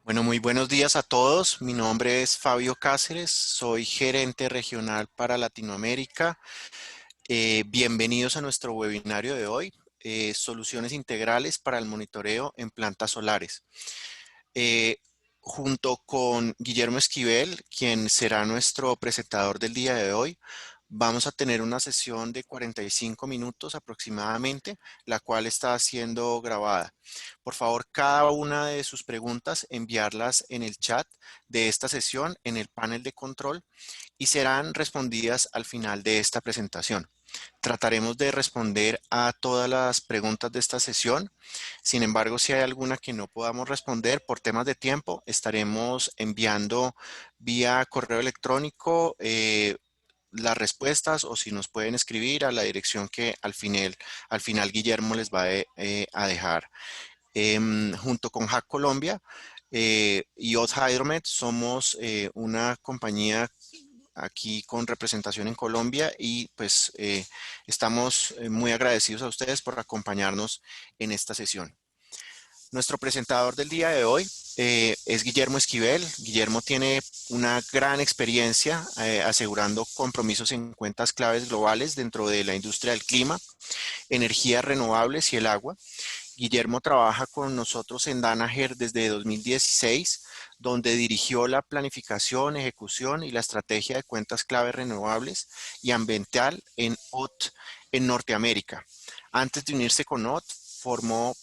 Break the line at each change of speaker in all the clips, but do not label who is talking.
Bueno, muy buenos días a todos. Mi nombre es Fabio Cáceres, soy gerente regional para Latinoamérica. Bienvenidos a nuestro webinario de hoy, Soluciones integrales para el monitoreo en plantas solares. Eh, Junto con Guillermo Esquivel, quien será nuestro presentador del día de hoy, vamos a tener una sesión de 45 minutos aproximadamente, la cual está siendo grabada. Por favor, cada una de sus preguntas, enviarlas en el chat de esta sesión en el panel de control y serán respondidas al final de esta presentación. Trataremos de responder a todas las preguntas de esta sesión. Sin embargo, si hay alguna que no podamos responder por temas de tiempo, estaremos enviando vía correo electrónico las respuestas o si nos pueden escribir a la dirección que al final Guillermo les va a dejar. Junto con Hack Colombia y Odd Hydromet somos una compañía aquí con representación en Colombia y pues estamos muy agradecidos a ustedes por acompañarnos en esta sesión. Nuestro presentador del día de hoy es Guillermo Esquivel. Guillermo tiene una gran experiencia asegurando compromisos en cuentas claves globales dentro de la industria del clima, energías renovables y el agua. Guillermo trabaja con nosotros en Danaher desde 2016, donde dirigió la planificación, ejecución y la estrategia de cuentas clave renovables y ambiental en OT en Norteamérica. Antes de unirse con OT, formó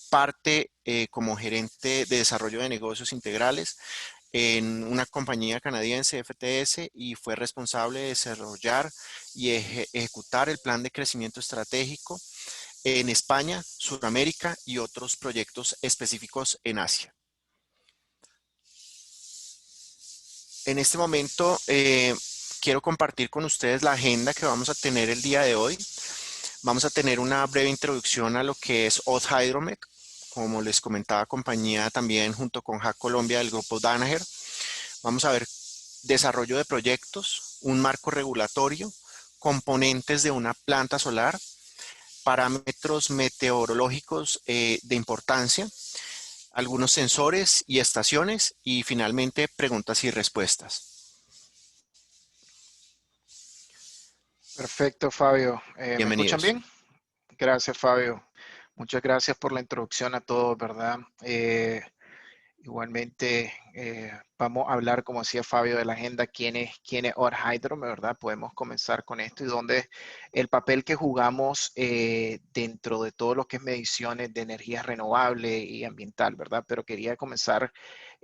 parte como gerente de desarrollo de negocios integrales en una compañía canadiense, FTS, y fue responsable de desarrollar y ejecutar el plan de crecimiento estratégico en España, Sudamérica y otros proyectos específicos en Asia. En este momento quiero compartir con ustedes la agenda que vamos a tener el día de hoy. Vamos a tener una breve introducción a lo que es Odd Hydromet, como les comentaba, compañía también junto con Hack Colombia del grupo Danaher. Vamos a ver desarrollo de proyectos, un marco regulatorio, componentes de una planta solar, parámetros meteorológicos de importancia, algunos sensores y estaciones y finalmente preguntas y respuestas.
Perfecto, Fabio. ¿Me escuchan
Bienvenidos.
bien? Gracias, Fabio. Muchas gracias por la introducción a todos, ¿verdad? Igualmente, vamos a hablar, como decía Fabio, de la agenda, quién es Odd Hydro, ¿verdad? Podemos comenzar con esto y donde el papel que jugamos dentro de todo lo que es mediciones de energía renovable y ambiental, ¿verdad? Pero quería comenzar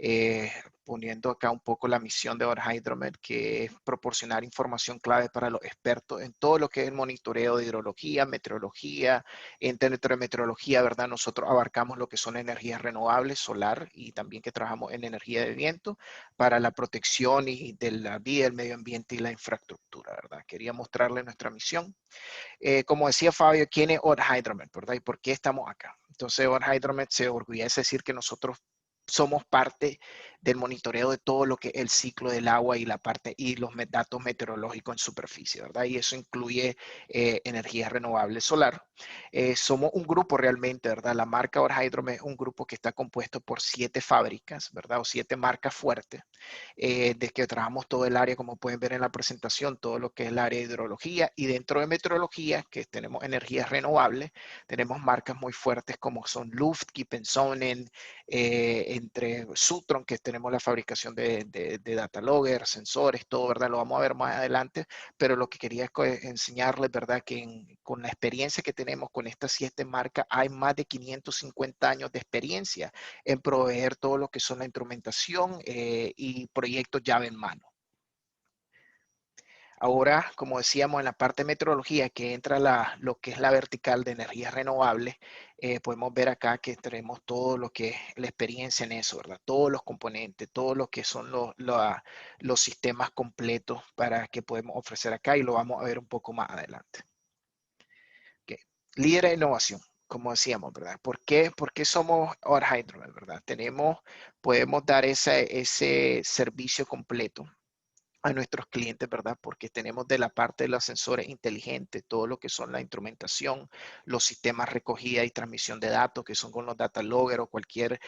eh, poniendo acá un poco la misión de Odd Hydromet, que es proporcionar información clave para los expertos en todo lo que es el monitoreo de hidrología, meteorología. Dentro de meteorología, ¿verdad? Nosotros abarcamos lo que son energías renovables, solar y también que trabajamos en energía de viento para la protección y de la vida, el medio ambiente y la infraestructura, ¿verdad? Quería mostrarle nuestra misión. Como decía Fabio, ¿quién es Odd Hydromet, verdad? ¿Y por qué estamos acá? Entonces, Odd Hydromet se orgullece decir que nosotros somos parte del monitoreo de todo lo que es el ciclo del agua y la parte y los datos meteorológicos en superficie, ¿verdad? Y eso incluye energía renovable solar. Somos un grupo realmente, ¿verdad? La marca Orhydrome es un grupo que está compuesto por 7 fábricas, ¿verdad? O 7 marcas fuertes, de que trabajamos todo el área, como pueden ver en la presentación, todo lo que es el área de hidrología y dentro de meteorología, que tenemos energías renovables, tenemos marcas muy fuertes como son Luft, Kipensonen, entre Sutron, que tenemos la fabricación de data logger, sensores, todo, ¿verdad? Lo vamos a ver más adelante, pero lo que quería es enseñarles, ¿verdad? Que con la experiencia que tenemos con estas 7 marcas, hay más de 550 años de experiencia en proveer todo lo que son la instrumentación y proyectos llave en mano. Ahora, como decíamos, en la parte de meteorología, que entra lo que es la vertical de energías renovables, podemos ver acá que tenemos todo lo que es la experiencia en eso, ¿verdad? Todos los componentes, todo lo que son los sistemas completos para que podemos ofrecer acá y lo vamos a ver un poco más adelante. Okay. Líder de innovación, como decíamos, ¿verdad? ¿Por qué somos Odd Hydromet, verdad? Podemos dar ese servicio completo a nuestros clientes, ¿verdad? Porque tenemos de la parte de los sensores inteligentes, todo lo que son la instrumentación, los sistemas recogida y transmisión de datos, que son con los data logger o cualquier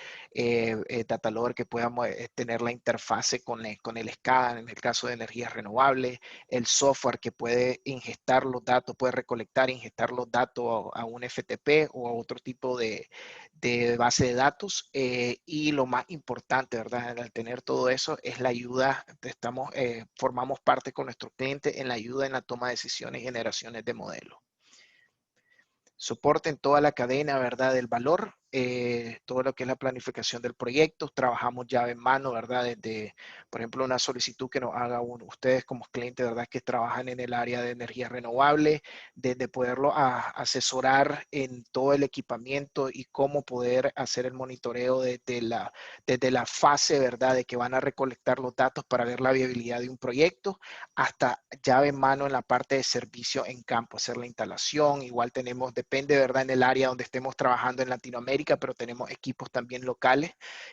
data logger que podamos tener la interfase con el SCADA, en el caso de energías renovables, el software que puede ingestar los datos, puede recolectar e ingestar los datos a un FTP o a otro tipo de base de datos. Y lo más importante, ¿verdad? Al tener todo eso es la ayuda, formamos parte con nuestro cliente en la ayuda en la toma de decisiones y generaciones de modelos. Soporte en toda la cadena, ¿verdad? Del valor, todo lo que es la planificación del proyecto. Trabajamos llave en mano, ¿verdad? Desde, por ejemplo, una solicitud que nos haga ustedes como clientes, ¿verdad? Que trabajan en el área de energía renovable, desde poderlo asesorar en todo el equipamiento y cómo poder hacer el monitoreo desde la fase, ¿verdad? De que van a recolectar los datos para ver la viabilidad de un proyecto, hasta llave en mano en la parte de servicio en campo, hacer la instalación. Igual tenemos, depende, ¿verdad? En el área donde estemos trabajando en Latinoamérica, pero tenemos equipos también locales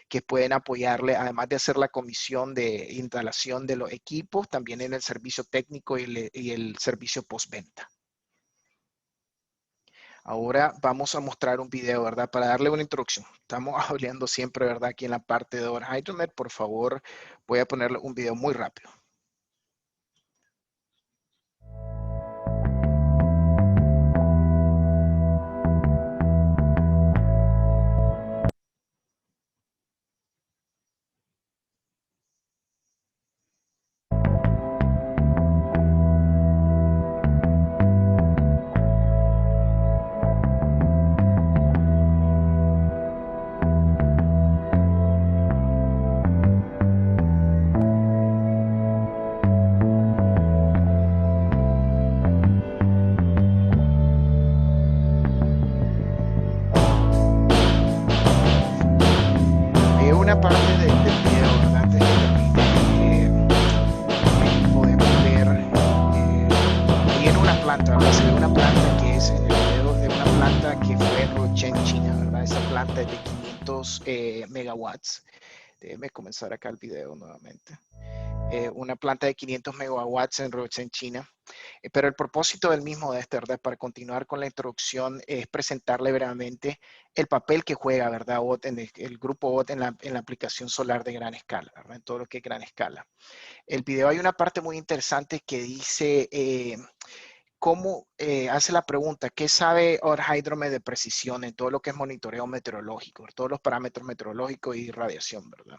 que pueden apoyarle, además de hacer la comisión de instalación de los equipos, también en el servicio técnico y el servicio postventa. Ahora vamos a mostrar un video, ¿verdad? Para darle una introducción. Estamos hablando siempre, ¿verdad? Aquí en la parte de Over Hydromet. Por favor, voy a ponerle un video muy rápido. Una parte del video, ¿verdad? Antes que termine, ahí podemos ver, ahí en una planta, ¿verdad? Se ve una planta que es en el video de una planta que fue en Rochen, China, ¿verdad? Esa planta es de 500 megawatts. Déjeme comenzar acá el video nuevamente. Una planta de 500 megawatts en Rochen, China. Pero el propósito del mismo de este, ¿verdad? Para continuar con la introducción, es presentarle brevemente el papel que juega, ¿verdad? OT en el grupo OT en la aplicación solar de gran escala, ¿verdad? En todo lo que es gran escala. El video hay una parte muy interesante que dice cómo hace la pregunta, ¿qué sabe Over Hydromet de precisión en todo lo que es monitoreo meteorológico, todos los parámetros meteorológicos y radiación, ¿verdad?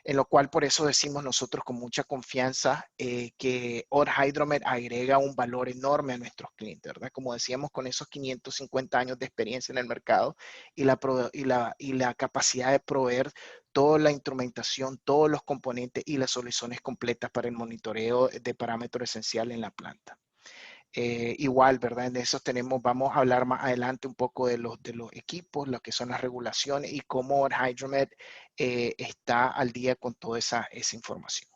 En lo cual por eso decimos nosotros con mucha confianza que Over Hydromet agrega un valor enorme a nuestros clientes, ¿verdad? Como decíamos, con esos 550 años de experiencia en el mercado y la capacidad de proveer toda la instrumentación, todos los componentes y las soluciones completas para el monitoreo de parámetros esenciales en la planta. Igual, ¿verdad? En eso vamos a hablar más adelante un poco de los equipos, lo que son las regulaciones y cómo Hydromet está al día con toda esa información.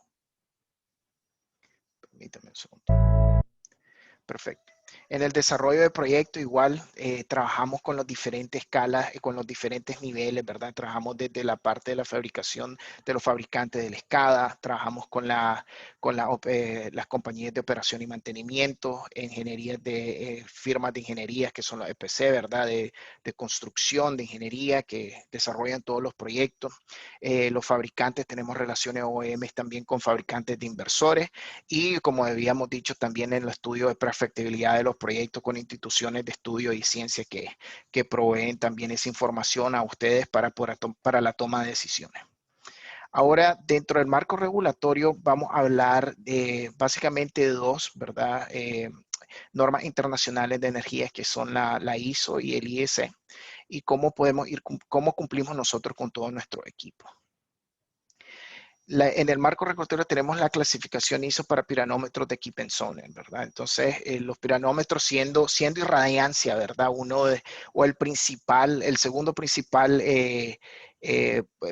Permítame un segundo. Perfecto. En el desarrollo de proyecto igual trabajamos con las diferentes escalas y con los diferentes niveles, ¿verdad? Trabajamos desde la parte de la fabricación de los fabricantes de la SCADA, trabajamos con las compañías de operación y mantenimiento, ingenierías de firmas de ingeniería que son los EPC, ¿verdad? De construcción, de ingeniería que desarrollan todos los proyectos. Los fabricantes tenemos relaciones OEM también con fabricantes de inversores y como habíamos dicho también en el estudio de prefactibilidad de los proyectos con instituciones de estudio y ciencia que proveen también esa información a ustedes para la toma de decisiones. Ahora, dentro del marco regulatorio, vamos a hablar de básicamente dos, ¿verdad? Normas internacionales de energía que son la ISO y el IEC y cómo cumplimos nosotros con todo nuestro equipo. En el marco regulatorio tenemos la clasificación ISO para piranómetros de Keep and Zone, ¿verdad? Entonces, los piranómetros siendo irradiancia, ¿verdad? El segundo principal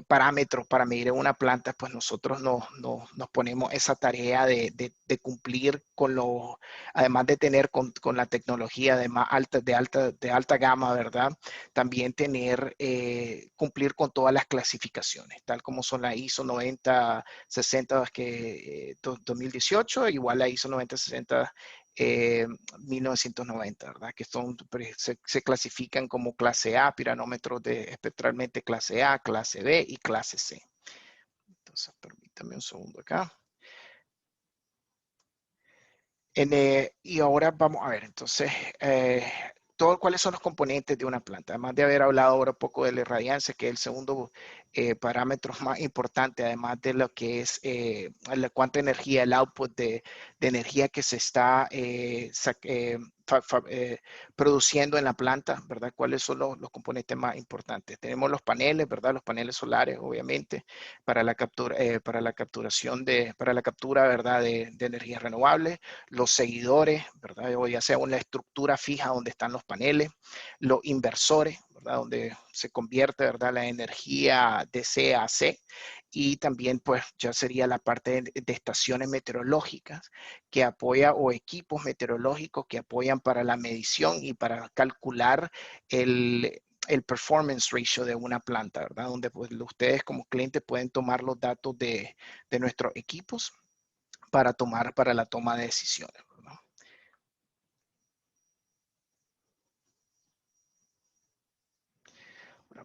parámetros para medir en una planta, pues nosotros nos ponemos esa tarea de cumplir con lo, además de tener con la tecnología de más alta, de alta gama, ¿verdad? También tener, cumplir con todas las clasificaciones, tal como son la ISO 9060 2018, igual la ISO 9060 1990, ¿verdad? Que son, se clasifican como clase A, piranómetros de espectralmente clase A, clase B y clase C. Entonces, permítame un segundo acá. Y ahora vamos a ver, entonces, cuáles son los componentes de una planta. Además de haber hablado ahora un poco de la irradiancia, que es el segundo parámetro más importante, además de lo que es cuánta energía, el output de energía que se está produciendo en la planta, ¿verdad? ¿Cuáles son los componentes más importantes? Tenemos los paneles, ¿verdad? Los paneles solares, obviamente, para la captura, para la captura, ¿verdad? De energías renovables, los seguidores, ¿verdad? O ya sea una estructura fija donde están los paneles, los inversores, ¿verdad? Donde se convierte, ¿verdad? La energía de C a C, y también pues ya sería la parte de estaciones meteorológicas que apoya, o equipos meteorológicos que apoyan para la medición y para calcular el performance ratio de una planta, ¿verdad? Donde pues, ustedes como clientes pueden tomar los datos de nuestros equipos para la toma de decisiones, ¿verdad?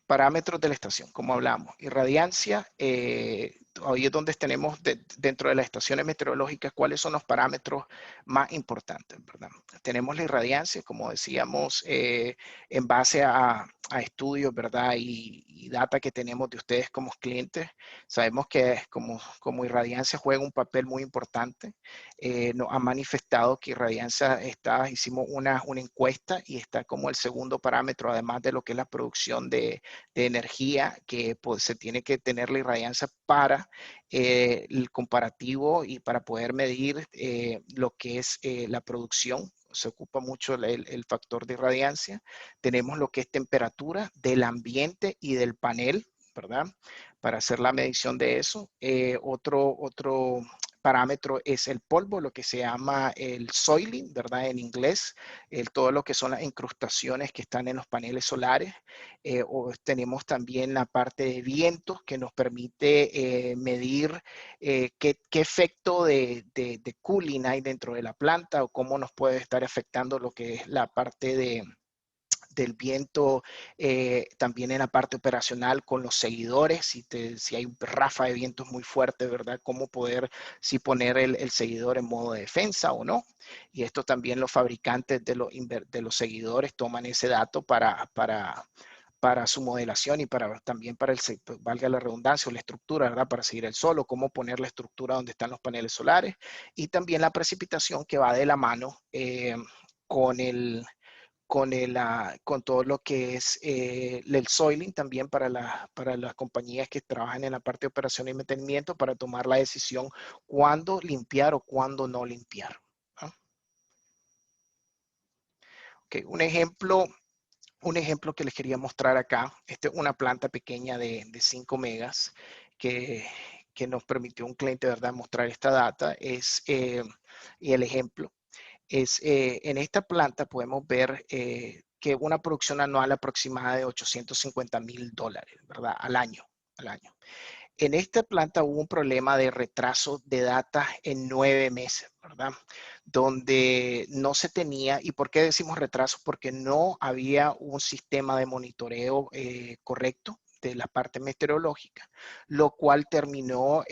Parámetros de la estación, como hablamos. Irradiancia, ahí es donde tenemos dentro de las estaciones meteorológicas cuáles son los parámetros más importantes, ¿verdad? Tenemos la irradiancia, como decíamos, en base a estudios, ¿verdad? Y data que tenemos de ustedes como clientes. Sabemos que como irradiancia juega un papel muy importante. Nos ha manifestado que irradiancia hicimos una encuesta y está como el segundo parámetro, además de lo que es la producción de energía, que pues, se tiene que tener la irradiancia para el comparativo y para poder medir lo que es la producción. Se ocupa mucho el factor de irradiancia. Tenemos lo que es temperatura del ambiente y del panel, ¿verdad? Para hacer la medición de eso. Otro parámetro es el polvo, lo que se llama el soiling, ¿verdad? En inglés, todo lo que son las incrustaciones que están en los paneles solares. O tenemos también la parte de vientos que nos permite medir qué efecto de cooling hay dentro de la planta o cómo nos puede estar afectando lo que es la parte del viento, también en la parte operacional con los seguidores, si hay un ráfaga de vientos muy fuerte, ¿verdad? Cómo poder, si poner el seguidor en modo de defensa o no. Y esto también los fabricantes de los seguidores toman ese dato para su modelación y también para valga la redundancia, o la estructura, ¿verdad? Para seguir el sol, o cómo poner la estructura donde están los paneles solares, y también la precipitación que va de la mano con con todo lo que es el soiling también para las compañías que trabajan en la parte de operación y mantenimiento para tomar la decisión cuándo limpiar o cuándo no limpiar, ¿no? Okay, un ejemplo que les quería mostrar acá, esta es una planta pequeña de 5 megas que nos permitió un cliente, ¿verdad?, mostrar esta data, y el ejemplo es, en esta planta podemos ver que una producción anual aproximada de $850,000, ¿verdad? Al año. En esta planta hubo un problema de retraso de data en 9 meses, ¿verdad? Donde no se tenía, ¿y por qué decimos retraso? Porque no había un sistema de monitoreo correcto de la parte meteorológica, lo cual terminó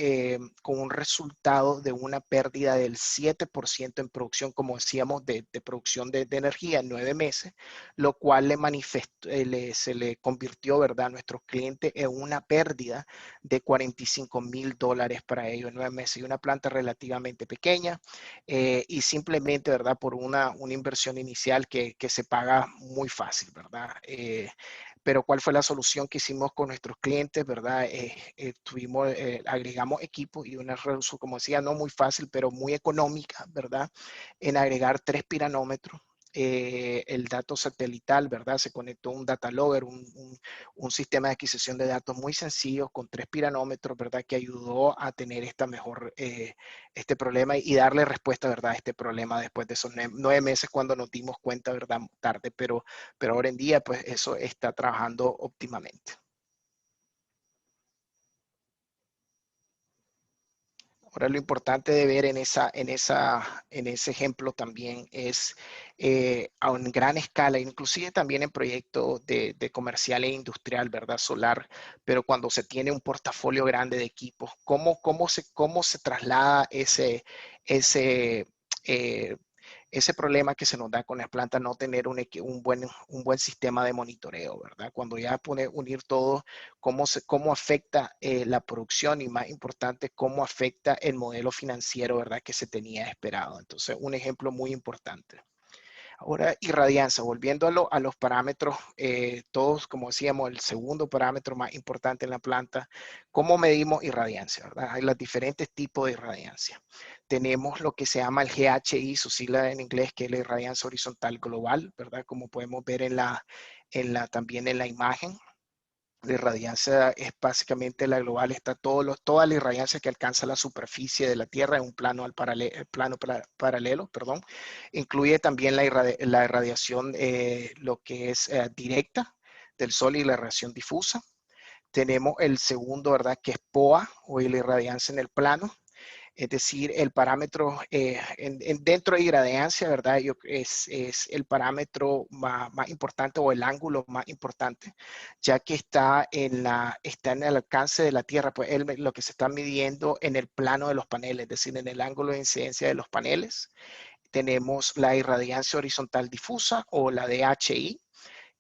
con un resultado de una pérdida del 7% en producción, como decíamos, de producción de energía en 9 meses, lo cual se le convirtió, ¿verdad?, a nuestros clientes en una pérdida de $45,000 para ellos en 9 meses, y una planta relativamente pequeña, y simplemente, ¿verdad?, por una inversión inicial que se paga muy fácil, ¿verdad? Pero ¿cuál fue la solución que hicimos con nuestros clientes, verdad? Agregamos equipos y una reducción, como decía, no muy fácil, pero muy económica, ¿verdad? En agregar 3 piranómetros el dato satelital, ¿verdad? Se conectó un data logger, un sistema de adquisición de datos muy sencillo con 3 piranómetros, ¿verdad? Que ayudó a tener este problema y darle respuesta, ¿verdad? A este problema después de esos 9 meses cuando nos dimos cuenta, ¿verdad? Tarde, pero ahora en día, pues eso está trabajando óptimamente. Ahora lo importante de ver en ese ejemplo también es a una gran escala, inclusive también en proyectos de comercial e industrial, ¿verdad? Solar, pero cuando se tiene un portafolio grande de equipos, cómo se traslada eh, ese problema que se nos da con las plantas, no tener un buen sistema de monitoreo, ¿verdad? Cuando ya unir todo, cómo afecta la producción y más importante, cómo afecta el modelo financiero, ¿verdad? Que se tenía esperado. Entonces, un ejemplo muy importante. Ahora, irradianza, volviendo a los parámetros, todos, como decíamos, el segundo parámetro más importante en la planta, ¿cómo medimos irradiancia? ¿Verdad? Hay los diferentes tipos de irradiancia. Tenemos lo que se llama el GHI, su sigla en inglés, que es la irradiancia horizontal global, ¿verdad? Como podemos ver también en la imagen. La irradiancia es básicamente la global, está toda la irradiancia que alcanza la superficie de la Tierra en un plano, paralelo, perdón. Incluye también la irradiación, lo que es directa del Sol y la radiación difusa. Tenemos el segundo, ¿verdad? Que es POA, o la irradiancia en el plano. Es decir, el parámetro dentro de irradiancia, ¿verdad? Es el parámetro más importante o el ángulo más importante, ya que está en el alcance de la Tierra, pues lo que se está midiendo en el plano de los paneles, es decir, en el ángulo de incidencia de los paneles. Tenemos la irradiancia horizontal difusa o la DHI,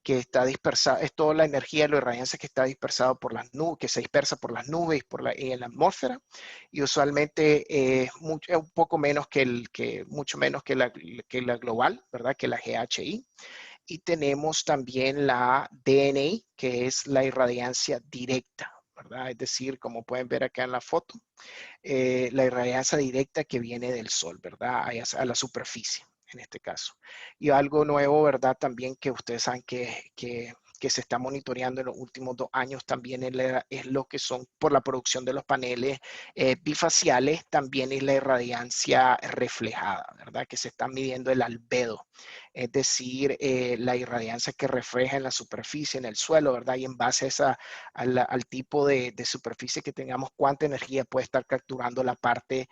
que está dispersada, es toda la energía de la irradiancia que está dispersada por las nubes, que se dispersa por las nubes y en la atmósfera, y usualmente es un poco menos mucho menos que la global, ¿verdad? Que la GHI. Y tenemos también la DNI, que es la irradiancia directa, ¿verdad? Es decir, como pueden ver acá en la foto, la irradiancia directa que viene del Sol, ¿verdad? A la superficie, en este caso. Y algo nuevo, ¿verdad? También que ustedes saben que se está monitoreando en los últimos 2 años también es lo que son por la producción de los paneles bifaciales, también es la irradiancia reflejada, ¿verdad? Que se está midiendo el albedo, es decir, la irradiancia que refleja en la superficie, en el suelo, ¿verdad? Y en base a al tipo de superficie que tengamos, cuánta energía puede estar capturando la parte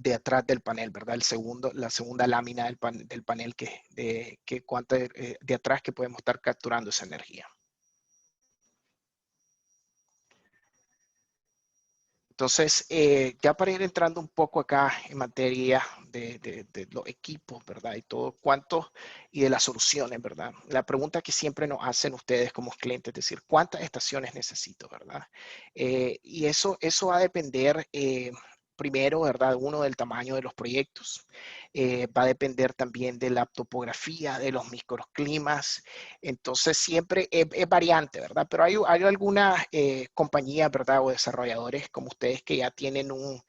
de atrás del panel, ¿verdad? La segunda lámina del panel que cuánta de atrás que podemos estar capturando esa energía. Entonces, ya para ir entrando un poco acá en materia de los equipos, ¿verdad? Y todo cuánto, y de las soluciones, ¿verdad? La pregunta que siempre nos hacen ustedes como clientes, es decir, ¿cuántas estaciones necesito, ¿verdad? Y eso va a depender, primero, ¿verdad? Uno, del tamaño de los proyectos. Va a depender también de la topografía, de los microclimas. Entonces, siempre es variante, ¿verdad? Pero hay algunas compañías, ¿verdad? O desarrolladores como ustedes que ya tienen un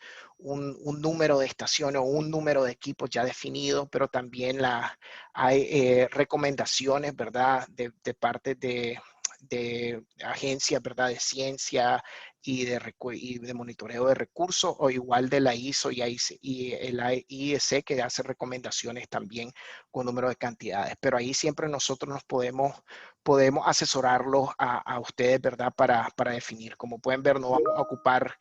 número de estaciones o un número de equipos ya definido, pero también hay recomendaciones, ¿verdad? De parte de agencias, ¿verdad? De ciencia y de monitoreo de recursos, o igual de la ISO y el IEC, que hace recomendaciones también con número de cantidades. Pero ahí siempre nosotros podemos asesorarlos a ustedes, ¿verdad? Para definir. Como pueden ver, no vamos a ocupar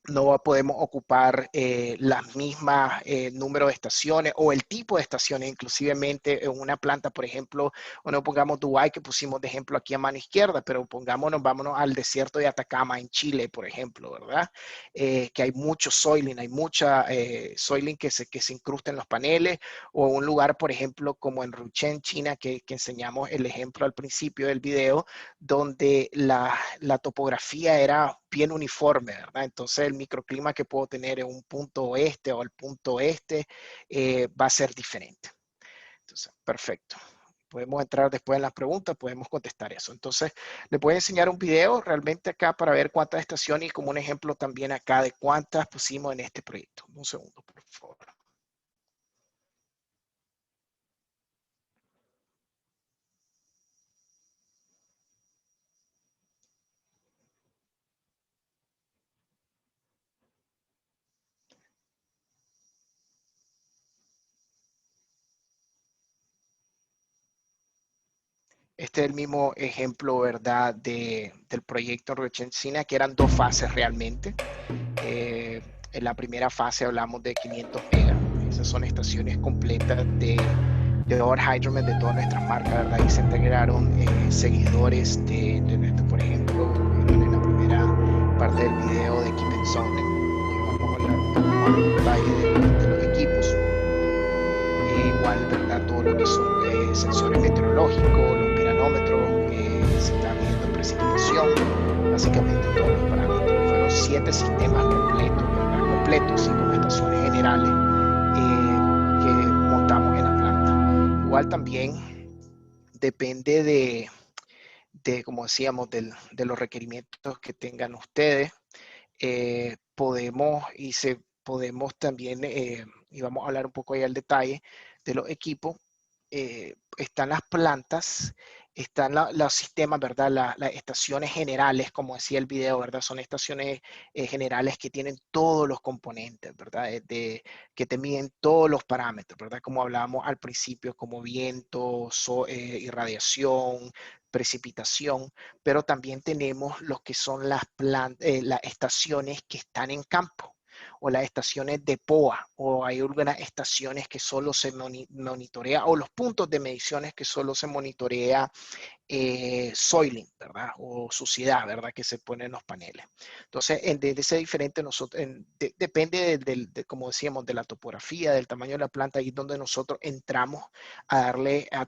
no podemos ocupar las mismas número de estaciones o el tipo de estaciones, inclusivemente en una planta, por ejemplo, o no pongamos Dubái, que pusimos de ejemplo aquí a mano izquierda, pero vámonos al desierto de Atacama en Chile, por ejemplo, ¿verdad? Que hay mucho soiling, hay mucha soiling que se incrusta en los paneles, o un lugar, por ejemplo, como en Ruchen, China, que enseñamos el ejemplo al principio del video, donde la topografía era bien uniforme, ¿verdad? Entonces el microclima que puedo tener en un punto oeste o el punto este va a ser diferente. Entonces, perfecto. Podemos entrar después en las preguntas, podemos contestar eso. Entonces, les voy a enseñar un video realmente acá para ver cuántas estaciones y como un ejemplo también acá de cuántas pusimos en este proyecto. Un segundo, por favor. Este es el mismo ejemplo, ¿verdad? Del proyecto en Rochensina, que eran dos fases realmente. En la primera fase hablamos de 500 megas. Esas son estaciones completas de Or Hydromet de todas nuestras marcas, ¿verdad? Y se integraron seguidores nuestro, por ejemplo, vieron en la primera parte del video de Keep and Zoning, que vamos a hablar un poco más con detalle de los equipos. Igual, ¿verdad? Todo lo que son sensores meteorológicos, los piranómetros, se está midiendo precipitación, básicamente todos los parámetros. Fueron 7 sistemas completos, ¿verdad? Completos y con estaciones generales que montamos en la planta. Igual también depende como decíamos, de los requerimientos que tengan ustedes. Podemos también, y vamos a hablar un poco ahí al detalle de los equipos, están las plantas, están los sistemas, ¿verdad? Las estaciones generales, como decía el video, ¿verdad? Son estaciones generales que tienen todos los componentes, ¿verdad? Que te miden todos los parámetros, ¿verdad? Como hablábamos al principio, como viento, irradiación, precipitación, pero también tenemos lo que son las estaciones que están en campo o las estaciones de POA, o hay algunas estaciones que solo se monitorea, o los puntos de mediciones que solo se monitorea soiling, ¿verdad? O suciedad, ¿verdad? Que se pone en los paneles. Entonces, de ese diferente, depende como decíamos, de la topografía, del tamaño de la planta, ahí es donde nosotros entramos a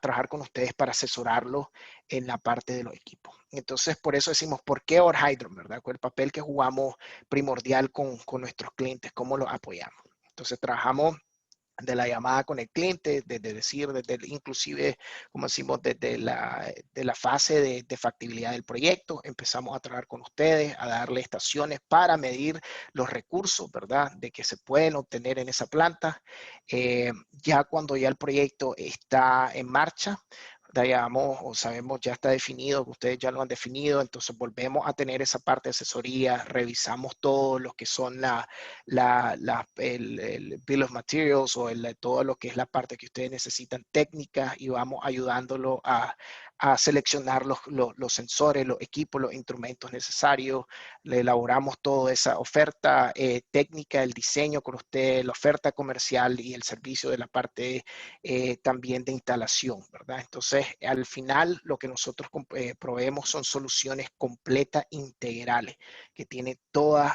trabajar con ustedes para asesorarlos en la parte de los equipos. Entonces, por eso decimos, ¿por qué Or Hydro, verdad? ¿Cuál el papel que jugamos primordial con nuestros clientes? ¿Cómo los apoyamos? Entonces, trabajamos de la llamada con el cliente, inclusive, como decimos, desde la fase de factibilidad del proyecto, empezamos a trabajar con ustedes, a darle estaciones para medir los recursos, ¿verdad?, de que se pueden obtener en esa planta. Ya cuando ya el proyecto está en marcha, digamos, o sabemos ya está definido, ustedes ya lo han definido, entonces volvemos a tener esa parte de asesoría, revisamos todo lo que son el bill of materials o todo lo que es la parte que ustedes necesitan técnica y vamos ayudándolo a seleccionar los sensores, los equipos, los instrumentos necesarios. Le elaboramos toda esa oferta técnica, el diseño con usted, la oferta comercial y el servicio de la parte también de instalación, ¿verdad? Entonces, al final, lo que nosotros proveemos son soluciones completas, integrales, que tienen todas,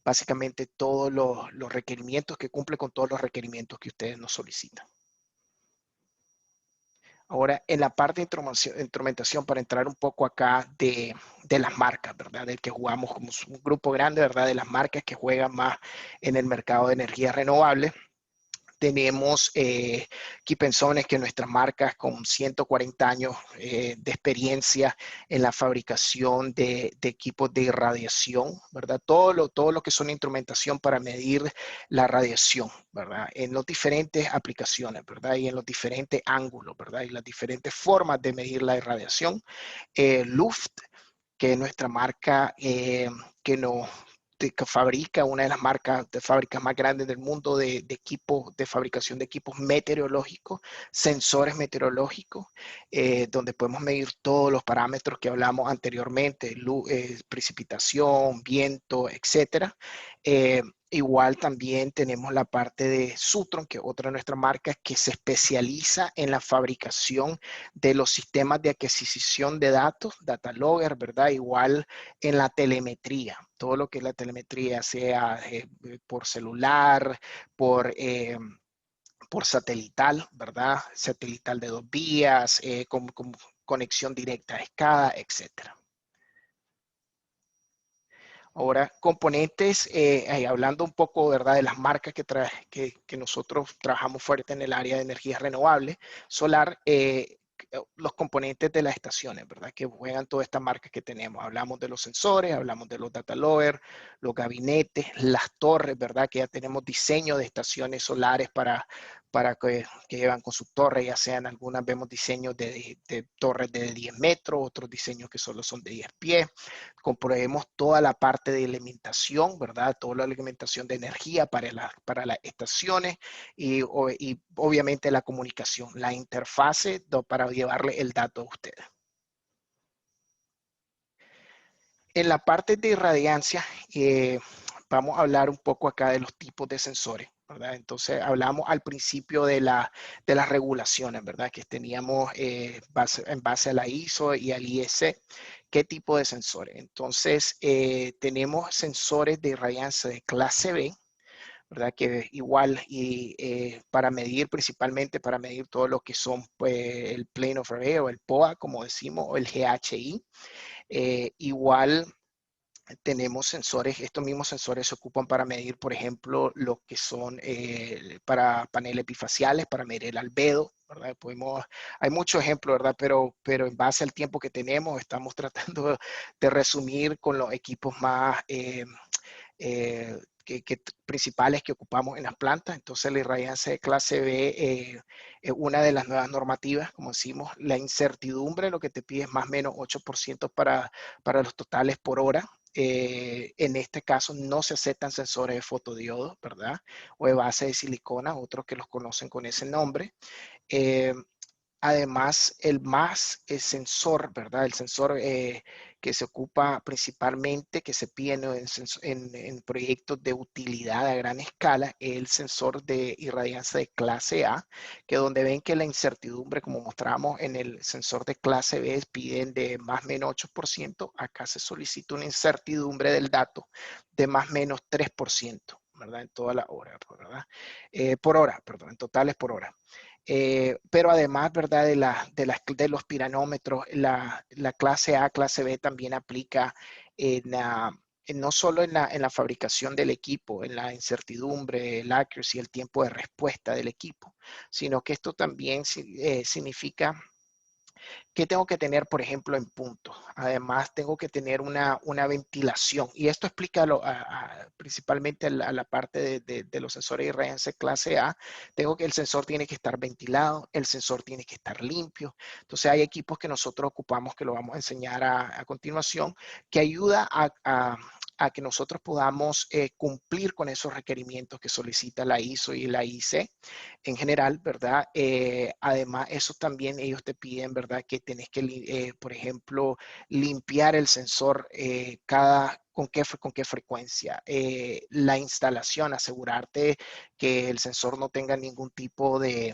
básicamente todos los requerimientos, que cumple con todos los requerimientos que ustedes nos solicitan. Ahora, en la parte de instrumentación, para entrar un poco acá de las marcas, ¿verdad? Del que jugamos como un grupo grande, ¿verdad? De las marcas que juegan más en el mercado de energía renovable. Tenemos Keep&Sones, que nuestras marcas con 140 años de experiencia en la fabricación de equipos de irradiación, ¿verdad? Todo lo que son instrumentación para medir la radiación, ¿verdad? En las diferentes aplicaciones, ¿verdad? Y en los diferentes ángulos, ¿verdad? Y las diferentes formas de medir la irradiación. Luft, que es nuestra marca que fabrica una de las marcas de fábricas más grandes del mundo de equipos, de fabricación de equipos meteorológicos, sensores meteorológicos, donde podemos medir todos los parámetros que hablamos anteriormente, precipitación, viento, etcétera. Igual también tenemos la parte de Sutron, que es otra de nuestras marcas que se especializa en la fabricación de los sistemas de adquisición de datos, data logger, ¿verdad? Igual en la telemetría, todo lo que es la telemetría, sea por celular, por satelital, ¿verdad? Satelital de 2 vías, con conexión directa a escala, etcétera. Ahora, componentes, hablando un poco, ¿verdad?, de las marcas que nosotros trabajamos fuerte en el área de energías renovables, solar, los componentes de las estaciones, ¿verdad?, que juegan todas estas marcas que tenemos. Hablamos de los sensores, hablamos de los data logger, los gabinetes, las torres, ¿verdad?, que ya tenemos diseño de estaciones solares que llevan con su torre, ya sean algunas vemos diseños de torres de 10 metros, otros diseños que solo son de 10 pies. Comprobemos toda la parte de alimentación, ¿verdad? Toda la alimentación de energía para las estaciones y obviamente la comunicación, la interfase para llevarle el dato a ustedes. En la parte de irradiancia, vamos a hablar un poco acá de los tipos de sensores, ¿verdad? Entonces, hablamos al principio de las regulaciones, ¿verdad? Que teníamos en base a la ISO y al IEC, ¿qué tipo de sensores? Entonces, tenemos sensores de irradiancia de clase B, ¿verdad? Que igual y para medir, principalmente para medir todo lo que son pues, el plane of array o el POA, como decimos, o el GHI. Igual tenemos sensores, estos mismos sensores se ocupan para medir, por ejemplo, lo que son para paneles bifaciales, para medir el albedo, ¿verdad? Hay muchos ejemplos, ¿verdad? Pero en base al tiempo que tenemos, estamos tratando de resumir con los equipos más eh, principales que ocupamos en las plantas. Entonces, la irradiancia de clase B es una de las nuevas normativas, como decimos, la incertidumbre, lo que te pide es más o menos 8% para los totales por hora. En este caso no se aceptan sensores de fotodiodo, ¿verdad? O de base de silicona, otros que los conocen con ese nombre. Eh, Además, el sensor, ¿verdad? El sensor que se ocupa principalmente, que se pide en proyectos de utilidad a gran escala, es el sensor de irradiancia de clase A, que donde ven que la incertidumbre, como mostramos en el sensor de clase B, piden de más o menos 8%. Acá se solicita una incertidumbre del dato de más o menos 3%, ¿verdad? En toda la hora, ¿verdad? Por hora, perdón, en totales por hora. Pero además, ¿verdad? De los piranómetros, la clase A, clase B también aplica no solo en la fabricación del equipo, en la incertidumbre, el accuracy, el tiempo de respuesta del equipo, sino que esto también significa ¿qué tengo que tener, por ejemplo, en punto? Además, tengo que tener una ventilación. Y esto explica principalmente a la parte de los sensores de irradiancia clase A. El sensor tiene que estar ventilado, el sensor tiene que estar limpio. Entonces, hay equipos que nosotros ocupamos, que lo vamos a enseñar a continuación, que ayuda a que nosotros podamos cumplir con esos requerimientos que solicita la ISO y la IC en general, ¿verdad? Además, eso también ellos te piden, ¿verdad? Que tenés que, por ejemplo, limpiar el sensor con qué frecuencia. La instalación, asegurarte que el sensor no tenga ningún tipo de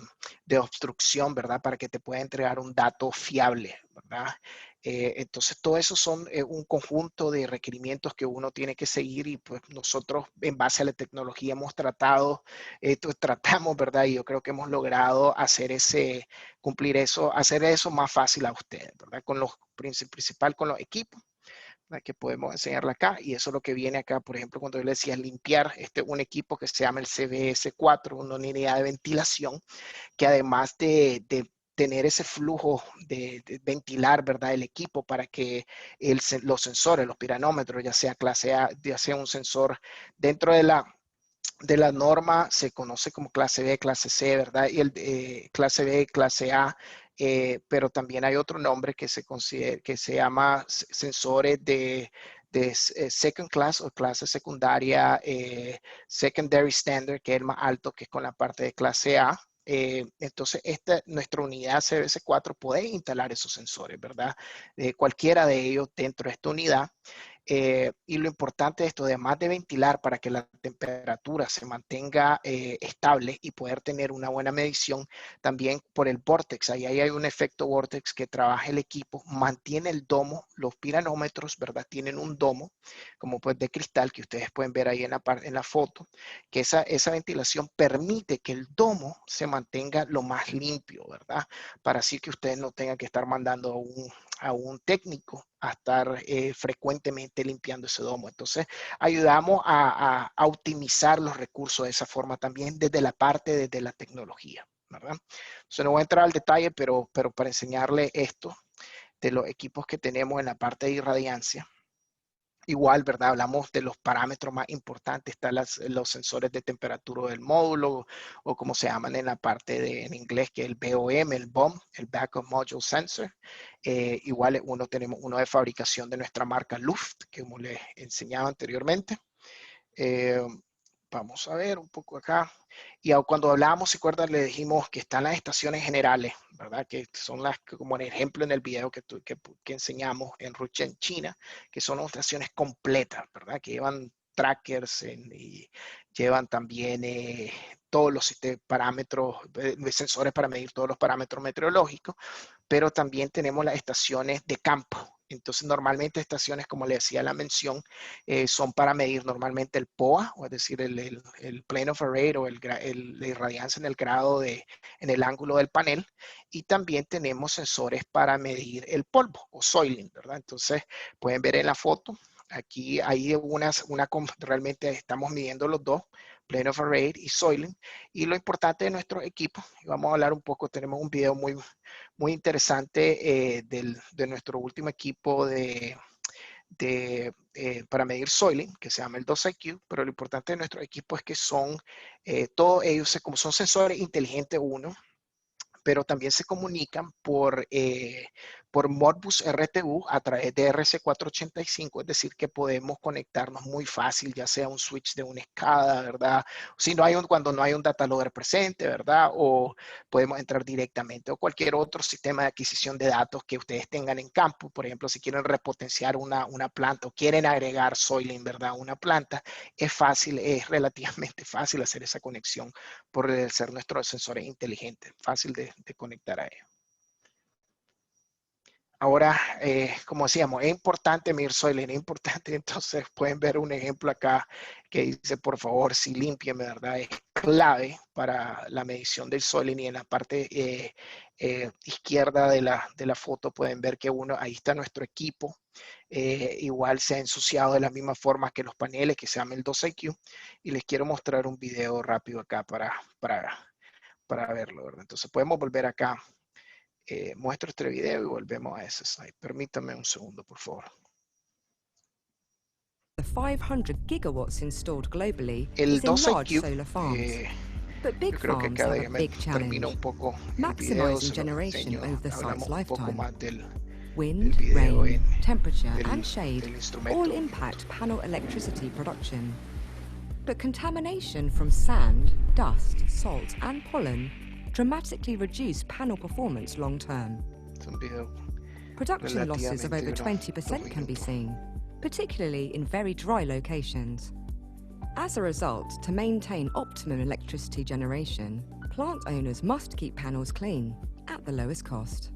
obstrucción, ¿verdad? Para que te pueda entregar un dato fiable, ¿verdad? Entonces, todo eso son un conjunto de requerimientos que uno tiene que seguir y pues nosotros en base a la tecnología hemos tratamos, ¿verdad? Y yo creo que hemos logrado cumplir eso, hacer eso más fácil a ustedes, ¿verdad? Con los principal con los equipos, ¿verdad? Que podemos enseñarle acá y eso es lo que viene acá, por ejemplo, cuando yo le decía limpiar un equipo que se llama el CBS4, una unidad de ventilación, que además de tener ese flujo de ventilar, ¿verdad? El equipo para que los sensores, los piranómetros, ya sea clase A, ya sea un sensor dentro de la norma se conoce como clase B, clase C, ¿verdad? Y el clase B, clase A, pero también hay otro nombre que que se llama sensores de second class o clase secundaria, secondary standard, que es el más alto, que es con la parte de clase A. Entonces, nuestra unidad CBS4 puede instalar esos sensores, ¿verdad? Cualquiera de ellos dentro de esta unidad. Y lo importante de esto, además de ventilar para que la temperatura se mantenga estable y poder tener una buena medición, también por el vortex, ahí hay un efecto vortex que trabaja el equipo, mantiene el domo, los piranómetros, ¿verdad? Tienen un domo como pues de cristal que ustedes pueden ver ahí en la foto, que esa ventilación permite que el domo se mantenga lo más limpio, ¿verdad? Para así que ustedes no tengan que estar mandando a un técnico a estar frecuentemente limpiando ese domo. Entonces, ayudamos a optimizar los recursos de esa forma también desde la parte de la tecnología, ¿verdad? Entonces, no voy a entrar al detalle, pero para enseñarle esto de los equipos que tenemos en la parte de irradiancia. Igual, ¿verdad? Hablamos de los parámetros más importantes, están los sensores de temperatura del módulo, o como se llaman en la parte en inglés, que es el BOM, el BOM, el Backup Module Sensor. Igual tenemos uno de fabricación de nuestra marca Luft, que como les enseñaba anteriormente. Eh, Vamos a ver un poco acá. Y cuando hablábamos, ¿se acuerdan? Le dijimos que están las estaciones generales, ¿verdad? Que son las, como el ejemplo en el video que enseñamos en Ruchen, China, que son las estaciones completas, ¿verdad? Que llevan trackers y llevan también todos los parámetros, sensores para medir todos los parámetros meteorológicos, pero también tenemos las estaciones de campo. Entonces, normalmente estaciones, como le decía la mención, son para medir normalmente el POA, o es decir, el plane of array o la irradiancia en el grado en el ángulo del panel. Y también tenemos sensores para medir el polvo o soiling, ¿verdad? Entonces, pueden ver en la foto, aquí hay realmente estamos midiendo los dos, plane of array y soiling. Y lo importante de nuestro equipo, y vamos a hablar un poco, tenemos un video muy interesante de nuestro último equipo para medir soiling, que se llama el 2IQ, pero lo importante de nuestro equipo es que todos ellos, como son sensores inteligentes uno, pero también se comunican por Modbus RTU a través de RC485, es decir, que podemos conectarnos muy fácil, ya sea un switch de una escala, ¿verdad? Si no hay cuando no hay un data logger presente, ¿verdad? O podemos entrar directamente, o cualquier otro sistema de adquisición de datos que ustedes tengan en campo. Por ejemplo, si quieren repotenciar una planta o quieren agregar soiling, ¿verdad? A una planta, es relativamente fácil hacer esa conexión por ser nuestros sensores inteligentes, fácil de conectar a ellos. Ahora, como decíamos, es importante medir soiling, es importante, entonces pueden ver un ejemplo acá que dice, por favor, si límpieme, ¿verdad? Es clave para la medición del soiling, y en la parte izquierda de la foto pueden ver que ahí está nuestro equipo, igual se ha ensuciado de la misma forma que los paneles, que se llama el 2IQ, y les quiero mostrar un video rápido acá para verlo, ¿verdad? Entonces podemos volver acá. Muestro este video y volvemos a ese slide. Permítame un segundo, por favor.
The 500 gigawatts installed globally
El
is in large
2IQ,
solar farms. But
yo
big
creo que
farms
acá
have a
déjeme
big
termino
challenge:
un poco el video,
maximizing
se los
generation
enseño,
over the site's
hablamos un poco
lifetime.
más del
Wind,
video
rain, temperature, and shade
del
all
instrumento.
impact panel electricity production. But contamination from sand, dust, salt, and pollen dramatically reduce panel performance long term.
Es un video
Production losses of over
relativamente
20% can be
minutos.
seen, particularly in very dry locations. As a result, to maintain optimum electricity generation, plant owners must keep panels clean at the lowest cost.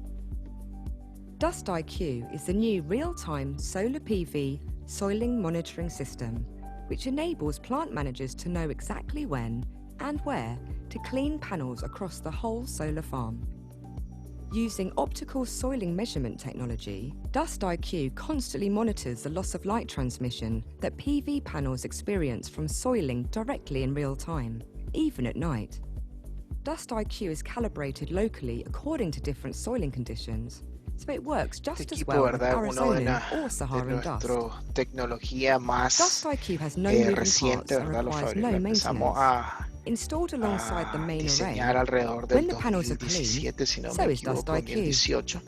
DustIQ is the new real-time solar PV soiling monitoring system, which enables plant managers to know exactly when and where to clean panels across the whole solar farm. Using optical soiling measurement technology, DustIQ constantly monitors the loss of light transmission that PV panels experience from soiling directly in real time, even at night. DustIQ is calibrated locally according to different soiling conditions, so it works just as well with Arizonan or Saharan dust.
Tecnología más
DustIQ has no moving
reciente,
parts and
¿verdad?
requires no
Empezamos
maintenance. Installed alongside the main
diseñar
array,
alrededor del
when the panels are clean,
2017, si no
so
me
is
equivoco,
DustIQ.
2018,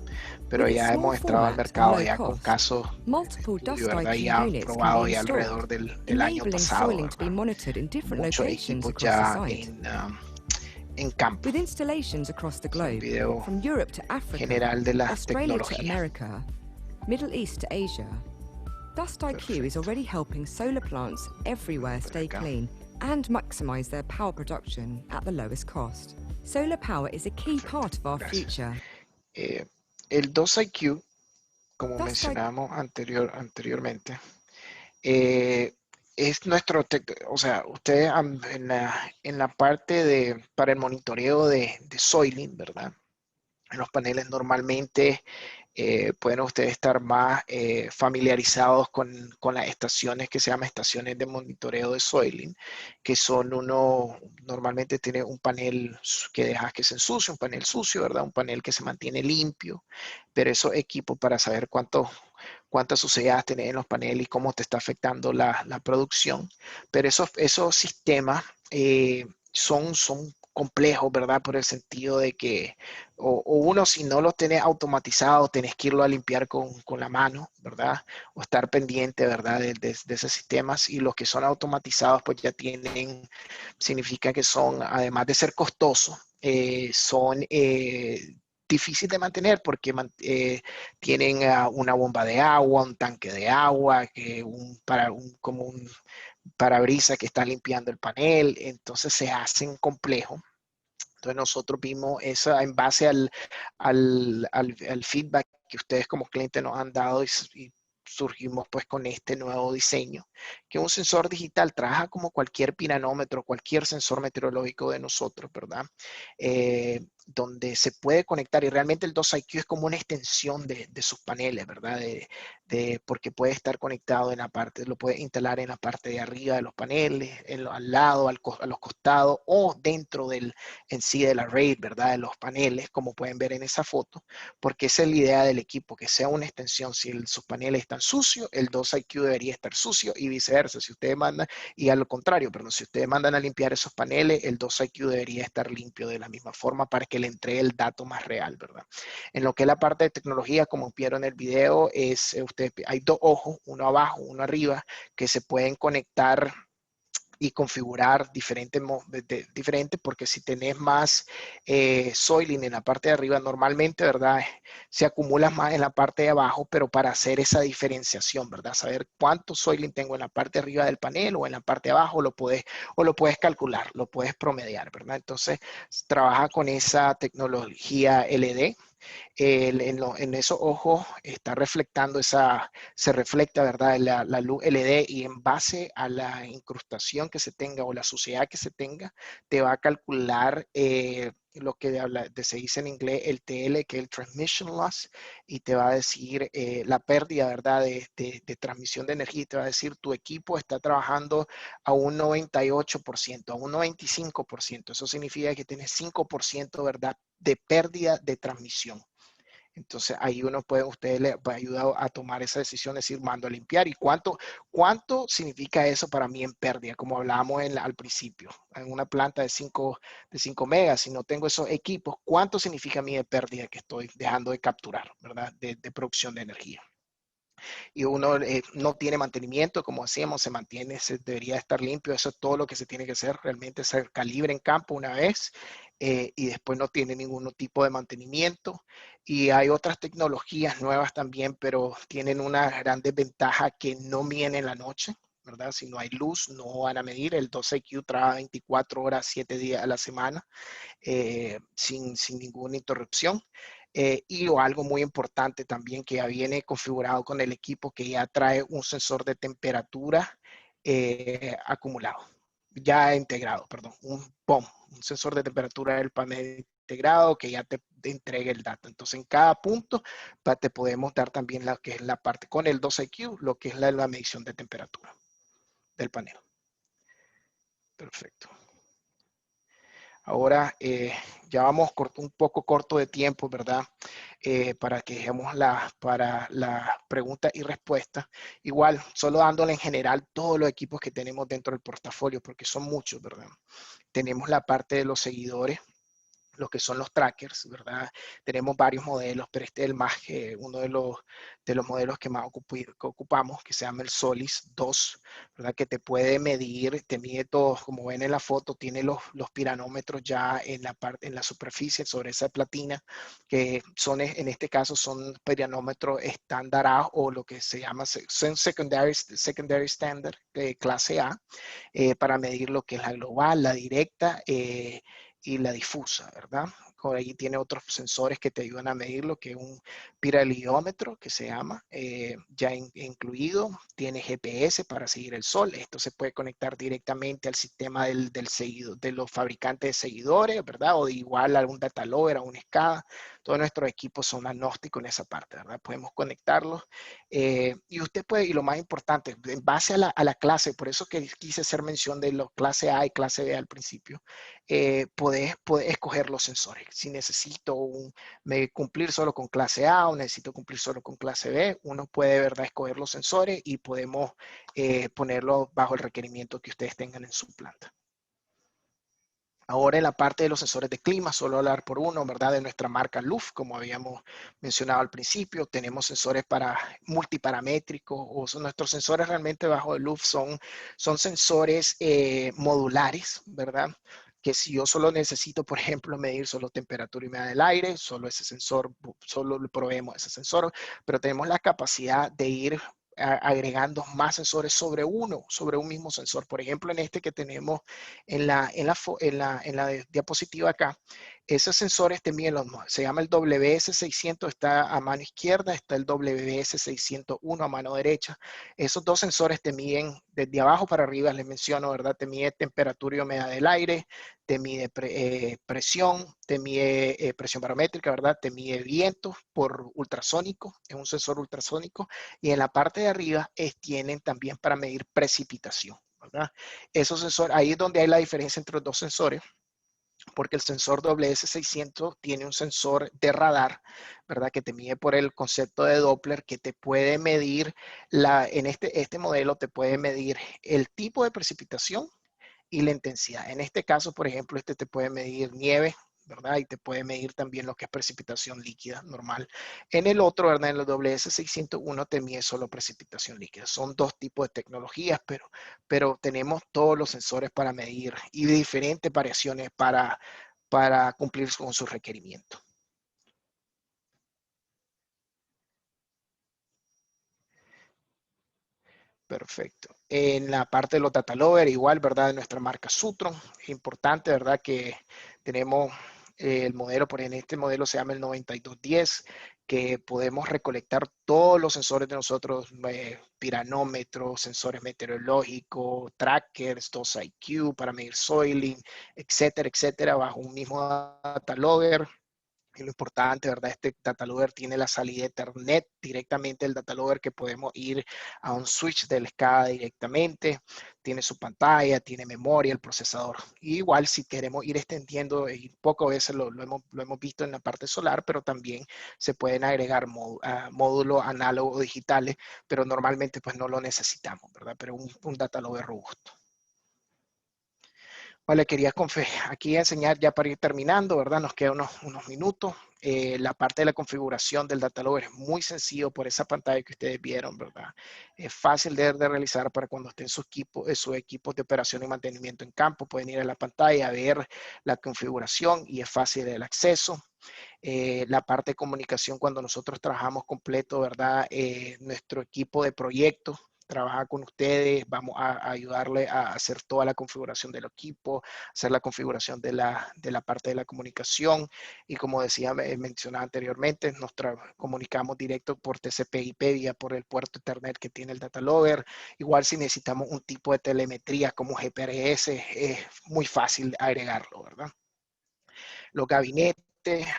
pero
With its
ya
small
hemos entrado al
format and
mercado
low
ya con
cost,
casos
multiple
de estudio, ¿verdad?
DustIQ
Ya
units can
probado
be
ya alrededor
installed,
del año
enabling
pasado,
soiling to be
¿verdad?
monitored in different
Muchos
locations
equipos
across the
ya
site.
en campo.
With installations across the
Es un
globe,
video
from Europe to Africa,
general de la
Australia to
tecnología.
America, Middle East to Asia, DustIQ is
Perfecto.
already helping solar plants everywhere stay
acá.
clean and maximize their power production at the lowest cost. Solar power is a key part of our
Gracias.
future.
El 2IQ, como
DustIQ
mencionábamos anteriormente, es o sea, ustedes en la parte para el monitoreo de soiling, ¿verdad? En los paneles normalmente pueden ustedes estar más familiarizados con las estaciones que se llaman estaciones de monitoreo de soiling, que normalmente tiene un panel que deja que se ensucie, un panel sucio, ¿verdad? Un panel que se mantiene limpio, pero esos equipos para saber cuántas suciedades tenés en los paneles y cómo te está afectando la producción. Pero esos sistemas son complejos, ¿verdad? Por el sentido de que, o uno, si no los tenés automatizados, tenés que irlo a limpiar con la mano, ¿verdad? O estar pendiente, ¿verdad? De esos sistemas. Y los que son automatizados, pues ya tienen, significa que son, además de ser costosos, son difícil de mantener porque tienen una bomba de agua, un tanque de agua, como un parabrisas que está limpiando el panel, entonces se hacen complejos. Entonces nosotros vimos eso en base al feedback que ustedes como clientes nos han dado y surgimos pues con este nuevo diseño, que un sensor digital trabaja como cualquier piranómetro, cualquier sensor meteorológico de nosotros, ¿verdad? Donde se puede conectar y realmente el 2IQ es como una extensión de sus paneles, ¿verdad? Porque puede estar conectado en la parte, lo puede instalar en la parte de arriba de los paneles, al lado, a los costados o dentro en sí del array, ¿verdad? De los paneles, como pueden ver en esa foto, porque esa es la idea del equipo, que sea una extensión. Si sus paneles están sucios, el 2IQ debería estar sucio y viceversa. Si ustedes mandan, y al contrario, perdón, si ustedes mandan a limpiar esos paneles, el 2IQ debería estar limpio de la misma forma para que le entregue el dato más real, ¿verdad? En lo que es la parte de tecnología, como vieron en el video, hay dos ojos, uno abajo, uno arriba, que se pueden conectar y configurar diferente porque si tenés más soiling en la parte de arriba, normalmente, ¿verdad? Se acumula más en la parte de abajo, pero para hacer esa diferenciación, ¿verdad? Saber cuánto soiling tengo en la parte de arriba del panel o en la parte de abajo, lo puedes calcular, lo puedes promediar, ¿verdad? Entonces, trabaja con esa tecnología LED. En esos ojos está reflectando se refleja, ¿verdad? La luz LED y en base a la incrustación que se tenga o la suciedad que se tenga, te va a calcular lo que se dice en inglés el TL, que es el Transmission Loss, y te va a decir la pérdida, ¿verdad? De transmisión de energía, y te va a decir tu equipo está trabajando a un 98%, a un 95%. Eso significa que tienes 5%, ¿verdad? De pérdida de transmisión. Entonces ahí ustedes les va a ayudar a tomar esa decisión, es decir, mando a limpiar. ¿Y cuánto significa eso para mí en pérdida? Como hablábamos al principio, en una planta de 5 megas, si no tengo esos equipos, ¿cuánto significa a mí de pérdida que estoy dejando de capturar, ¿verdad? De producción de energía. Y uno no tiene mantenimiento, como decíamos, se mantiene, debería estar limpio, eso es todo lo que se tiene que hacer, realmente se calibre en campo una vez y después no tiene ningún tipo de mantenimiento. Y hay otras tecnologías nuevas también, pero tienen una gran desventaja que no miden en la noche, ¿verdad? Si no hay luz, no van a medir. El 2IQ trabaja 24 horas, 7 días a la semana, sin ninguna interrupción. Y algo muy importante también que ya viene configurado con el equipo, que ya trae un sensor de temperatura acumulado, ya integrado, perdón, un sensor de temperatura del panel integrado que ya te entregue el dato. Entonces en cada punto te podemos dar también lo que es la parte con el 2IQ, lo que es la medición de temperatura del panel. Perfecto. Ahora ya vamos un poco corto de tiempo, ¿verdad? Para que dejemos para la pregunta y respuesta. Igual, solo dándole en general todos los equipos que tenemos dentro del portafolio, porque son muchos, ¿verdad? Tenemos la parte de los seguidores, lo que son los trackers, ¿verdad? Tenemos varios modelos, pero este es uno de los modelos que más ocupamos, que se llama el Solis 2, ¿verdad? Que te puede medir, te mide todo, como ven en la foto, tiene los piranómetros ya en la superficie, sobre esa platina, que en este caso son piranómetros estándar A o lo que se llama, son secondary standard, clase A, para medir lo que es la global, la directa, y la difusa, ¿verdad? Por ahí tiene otros sensores que te ayudan a medir lo que es un piraliómetro, que se llama, ya incluido. Tiene GPS para seguir el sol. Esto se puede conectar directamente al sistema de los fabricantes de seguidores, ¿verdad? O de igual a algún data logger, a un SCADA. todos nuestros equipos son agnósticos en esa parte, ¿verdad? Podemos conectarlos y usted puede, y lo más importante, en base a la clase, por eso que quise hacer mención de la clase A y clase B al principio, podés escoger los sensores. Si necesito cumplir solo con clase A o necesito cumplir solo con clase B, uno puede, ¿verdad?, escoger los sensores y podemos ponerlo bajo el requerimiento que ustedes tengan en su planta. Ahora en la parte de los sensores de clima, solo hablar por uno, ¿verdad? De nuestra marca Luf, como habíamos mencionado al principio, tenemos sensores para multiparamétricos, nuestros sensores realmente bajo el Luf son sensores modulares, ¿verdad? Que si yo solo necesito, por ejemplo, medir solo temperatura y humedad del aire, solo ese sensor, solo le proveemos ese sensor, pero tenemos la capacidad de ir agregando más sensores sobre un mismo sensor. Por ejemplo, en este que tenemos en la diapositiva acá, esos sensores te miden se llama el WS600, está a mano izquierda, está el WS601 a mano derecha. Esos dos sensores te miden desde abajo para arriba, les menciono, ¿verdad? Te mide temperatura y humedad del aire, te mide presión, te mide presión barométrica, ¿verdad? Te mide viento por ultrasónico, es un sensor ultrasónico, y en la parte de arriba tienen también para medir precipitación, ¿verdad? Esos sensores, ahí es donde hay la diferencia entre los dos sensores, porque el sensor WS600 tiene un sensor de radar, ¿verdad? Que te mide por el concepto de Doppler, que te puede medir, en este modelo te puede medir el tipo de precipitación y la intensidad. En este caso, por ejemplo, este te puede medir nieve, ¿verdad? Y te puede medir también lo que es precipitación líquida normal. En el otro, ¿verdad? En el WS601 te mide solo precipitación líquida. Son dos tipos de tecnologías, pero tenemos todos los sensores para medir y diferentes variaciones para cumplir con sus requerimientos. Perfecto. En la parte de los data logger, igual, ¿verdad? De nuestra marca Sutron, es importante, ¿verdad? Que tenemos el modelo, en este modelo se llama el 9210, que podemos recolectar todos los sensores de nosotros, piranómetros, sensores meteorológicos, trackers, 2IQ para medir soiling, etcétera, etcétera, bajo un mismo data logger. Y lo importante, ¿verdad? Este data logger tiene la salida Ethernet directamente del data logger, que podemos ir a un switch de la SCADA directamente. Tiene su pantalla, tiene memoria, el procesador. Y igual si queremos ir extendiendo, y poco a veces lo hemos visto en la parte solar, pero también se pueden agregar módulos análogos digitales, pero normalmente pues no lo necesitamos, ¿verdad? Pero un data logger robusto. Vale, quería aquí enseñar ya para ir terminando, ¿verdad? Nos quedan unos minutos. La parte de la configuración del data logger es muy sencillo por esa pantalla que ustedes vieron, ¿verdad? Es fácil de realizar para cuando estén sus equipos de operación y mantenimiento en campo. Pueden ir a la pantalla a ver la configuración y es fácil el acceso. La parte de comunicación, cuando nosotros trabajamos completo, ¿verdad? Nuestro equipo de proyectos trabaja con ustedes, vamos a ayudarle a hacer toda la configuración del equipo, hacer la configuración de la parte de la comunicación, y como decía, mencionaba anteriormente, nos comunicamos directo por TCP/IP vía por el puerto Ethernet que tiene el data logger. Igual si necesitamos un tipo de telemetría como GPRS, es muy fácil agregarlo, ¿verdad? Los gabinetes,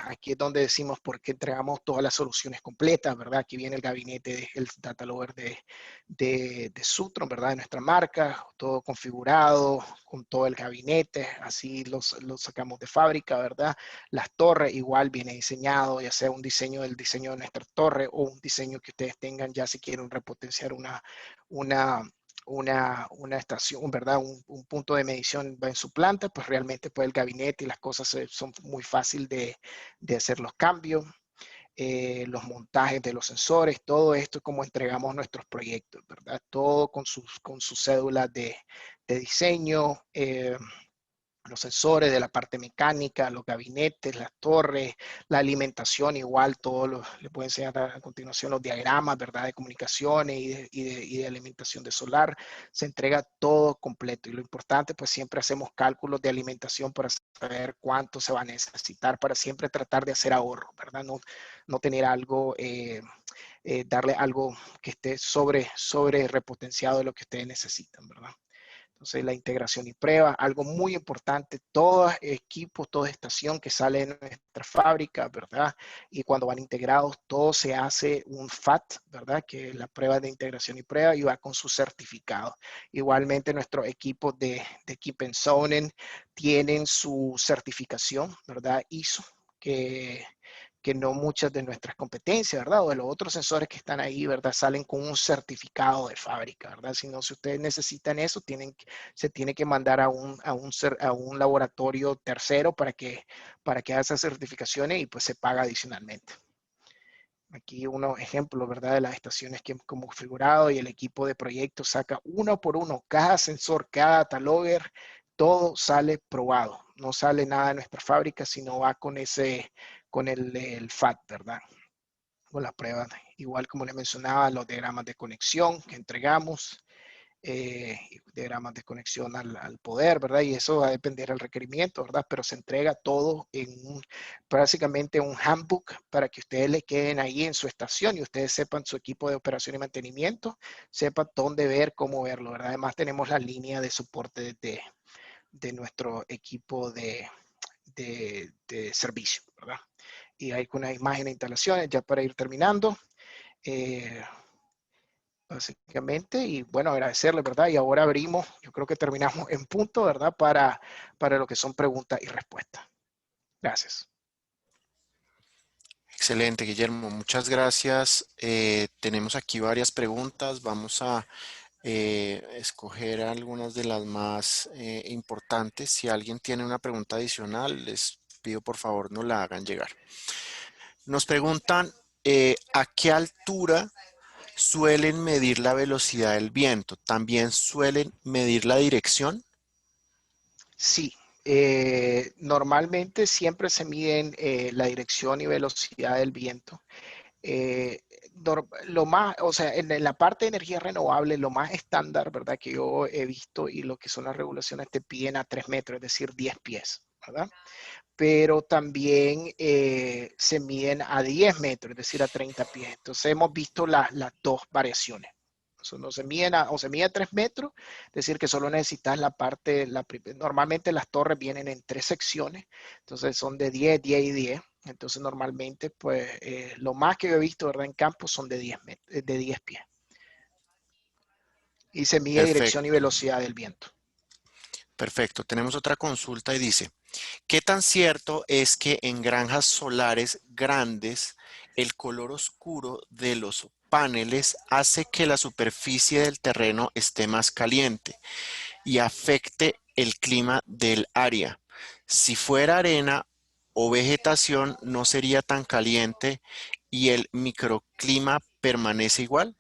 aquí es donde decimos por qué entregamos todas las soluciones completas, ¿verdad? Aquí viene el gabinete, el data logger de Sutron, ¿verdad? De nuestra marca, todo configurado con todo el gabinete, así los sacamos de fábrica, ¿verdad? Las torres igual viene diseñado, ya sea un diseño del diseño de nuestra torre o un diseño que ustedes tengan ya si quieren repotenciar una estación, ¿verdad? Un punto de medición va en su planta, pues realmente pues el gabinete y las cosas son muy fácil de hacer los cambios, los montajes de los sensores, todo esto es como entregamos nuestros proyectos, ¿verdad? Todo con sus cédulas de diseño, los sensores de la parte mecánica, los gabinetes, las torres, la alimentación igual, le puedo enseñar a continuación los diagramas, ¿verdad? De comunicaciones y de alimentación de solar. Se entrega todo completo y lo importante, pues siempre hacemos cálculos de alimentación para saber cuánto se va a necesitar, para siempre tratar de hacer ahorro, ¿verdad? No tener algo, darle algo que esté sobre repotenciado de lo que ustedes necesitan, ¿verdad? Entonces, la integración y prueba, algo muy importante, todo equipo, toda estación que sale de nuestra fábrica, ¿verdad? Y cuando van integrados, todo se hace un FAT, ¿verdad? Que es la prueba de integración y prueba y va con su certificado. Igualmente, nuestros equipos de Keep and Zoning tienen su certificación, ¿verdad? ISO, que no muchas de nuestras competencias, ¿verdad? O de los otros sensores que están ahí, ¿verdad? Salen con un certificado de fábrica, ¿verdad? Si no, si ustedes necesitan eso, se tiene que mandar a un laboratorio tercero para que haga esas certificaciones y pues se paga adicionalmente. Aquí unos ejemplos, ¿verdad? De las estaciones que hemos configurado y el equipo de proyecto saca uno por uno, cada sensor, cada data todo sale probado. No sale nada de nuestra fábrica, sino va con el FAT, ¿verdad? Con la prueba. Igual como les mencionaba, los diagramas de conexión que entregamos, diagramas de conexión al poder, ¿verdad? Y eso va a depender del requerimiento, ¿verdad? Pero se entrega todo en básicamente un handbook para que ustedes le queden ahí en su estación y ustedes sepan su equipo de operación y mantenimiento, sepan dónde ver, cómo verlo, ¿verdad? Además tenemos la línea de soporte de nuestro equipo de servicio, ¿verdad? Y hay una imagen de instalaciones ya para ir terminando. Básicamente, y bueno, agradecerle, ¿verdad? Y ahora abrimos, yo creo que terminamos en punto, ¿verdad? Para lo que son preguntas y respuestas. Gracias.
Excelente, Guillermo. Muchas gracias. Tenemos aquí varias preguntas. Vamos a escoger algunas de las más importantes. Si alguien tiene una pregunta adicional, les pido por favor no la hagan llegar. Nos preguntan ¿a qué altura suelen medir la velocidad del viento? ¿También suelen medir la dirección?
Sí, normalmente siempre se miden la dirección y velocidad del viento. Lo más, o sea, en la parte de energía renovable, lo más estándar, ¿verdad? Que yo he visto y lo que son las regulaciones te piden a 3 metros, es decir, 10 pies, ¿verdad? Pero también se miden a 10 metros, es decir, a 30 pies. Entonces hemos visto las dos variaciones. No se miden o se mide a 3 metros, es decir, que solo necesitas la parte, normalmente las torres vienen en 3 secciones, entonces son de 10, 10 y 10. Entonces normalmente, pues, lo más que yo he visto, ¿verdad? En campo son de 10 de 10 pies. Y se mide dirección y
Perfecto,
velocidad del viento.
perfecto. Tenemos otra consulta y dice, ¿qué tan cierto es que en granjas solares grandes el color oscuro de los paneles hace que la superficie del terreno esté más caliente y afecte el clima del área? Si fuera arena o vegetación, no sería tan caliente y el microclima permanece igual.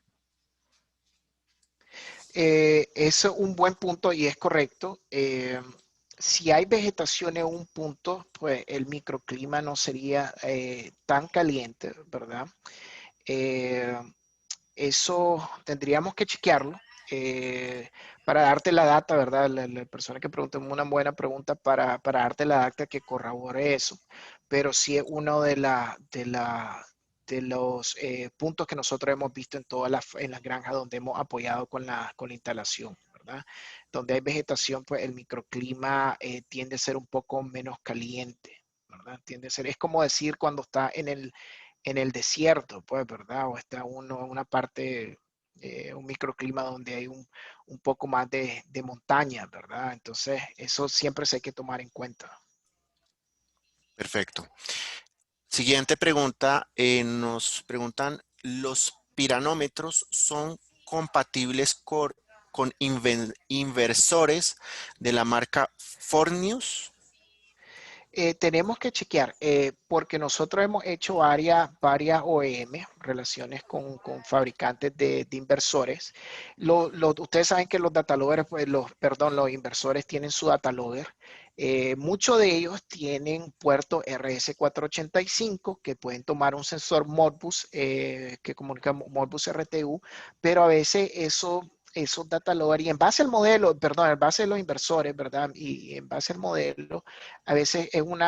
Es un buen punto y es correcto. Si hay vegetación en un punto, pues el microclima no sería tan caliente, ¿verdad? Eh, Eso tendríamos que chequearlo para darte la data, ¿verdad? La persona que preguntó una buena pregunta para darte la data que corrobore eso. Pero sí es uno de los puntos que nosotros hemos visto en las granjas donde hemos apoyado con la instalación, ¿verdad? Donde hay vegetación, pues el microclima tiende a ser un poco menos caliente, ¿verdad? Tiende a ser, es como decir cuando está en el desierto, pues, ¿verdad? O está uno en una parte, un microclima donde hay un poco más de montaña, ¿verdad? Entonces, eso siempre se hay que tomar en cuenta.
Perfecto. Siguiente pregunta, nos preguntan, ¿los piranómetros son compatibles con inversores de la marca Fornius?
Tenemos que chequear, porque nosotros hemos hecho varias OEM, relaciones con fabricantes de inversores. Ustedes saben que los datalogers, pues los inversores tienen su datalogger. Muchos de ellos tienen puerto RS485 que pueden tomar un sensor Modbus que comunica Modbus RTU, pero a veces esos datalogger y en base al modelo, perdón, en base a los inversores, ¿verdad? Y en base al modelo, a veces es un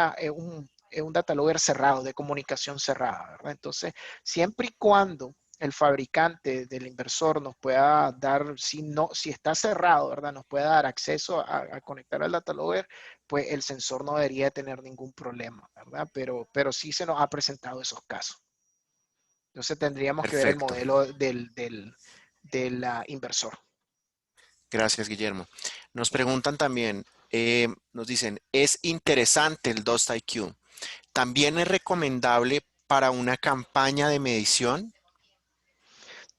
data logger cerrado, de comunicación cerrada, ¿verdad? Entonces, siempre y cuando el fabricante del inversor nos pueda dar, si está cerrado, ¿verdad? Nos pueda dar acceso a conectar al data logger, pues el sensor no debería tener ningún problema, ¿verdad? Pero sí se nos ha presentado esos casos. Entonces tendríamos que ver el
Perfecto.
modelo del inversor.
Gracias, Guillermo. Nos preguntan también, nos dicen, ¿es interesante el Dust IQ? ¿También es recomendable para una campaña de medición?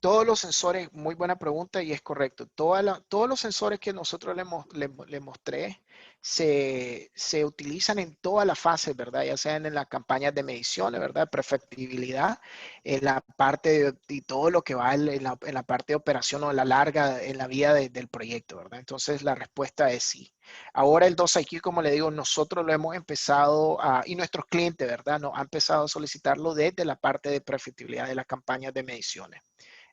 Todos los sensores, muy buena pregunta y es correcto. Todos los sensores que nosotros le mostré se utilizan en todas las fases, ¿verdad? Ya sean en las campañas de mediciones, ¿verdad? Prefectibilidad, en la parte y todo lo que va en la parte de operación o en la larga, en la vida del proyecto, ¿verdad? Entonces la respuesta es sí. Ahora el 2IQ, como le digo, nosotros lo hemos empezado y nuestros clientes, ¿verdad? Nos han empezado a solicitarlo desde la parte de prefectibilidad de las campañas de mediciones.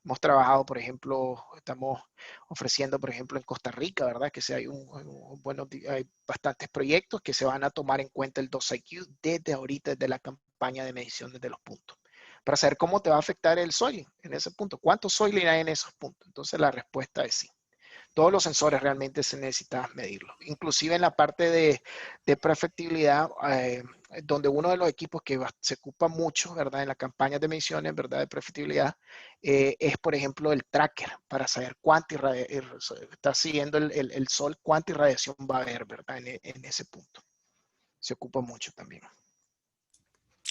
Hemos trabajado, por ejemplo, estamos ofreciendo, por ejemplo, en Costa Rica, ¿verdad? Que hay bastantes proyectos que se van a tomar en cuenta el 2IQ desde ahorita, desde la campaña de medición de los puntos, para saber cómo te va a afectar el soiling en ese punto. ¿Cuánto soiling hay en esos puntos? Entonces la respuesta es sí. Todos los sensores realmente se necesita medirlos. Inclusive en la parte de prefectibilidad, donde uno de los equipos que se ocupa mucho, ¿verdad? En las campañas de mediciones, ¿verdad? De prefectibilidad, es, por ejemplo, el tracker para saber cuánta está siguiendo el sol, cuánta irradiación va a haber, ¿verdad? En ese punto. Se ocupa mucho también.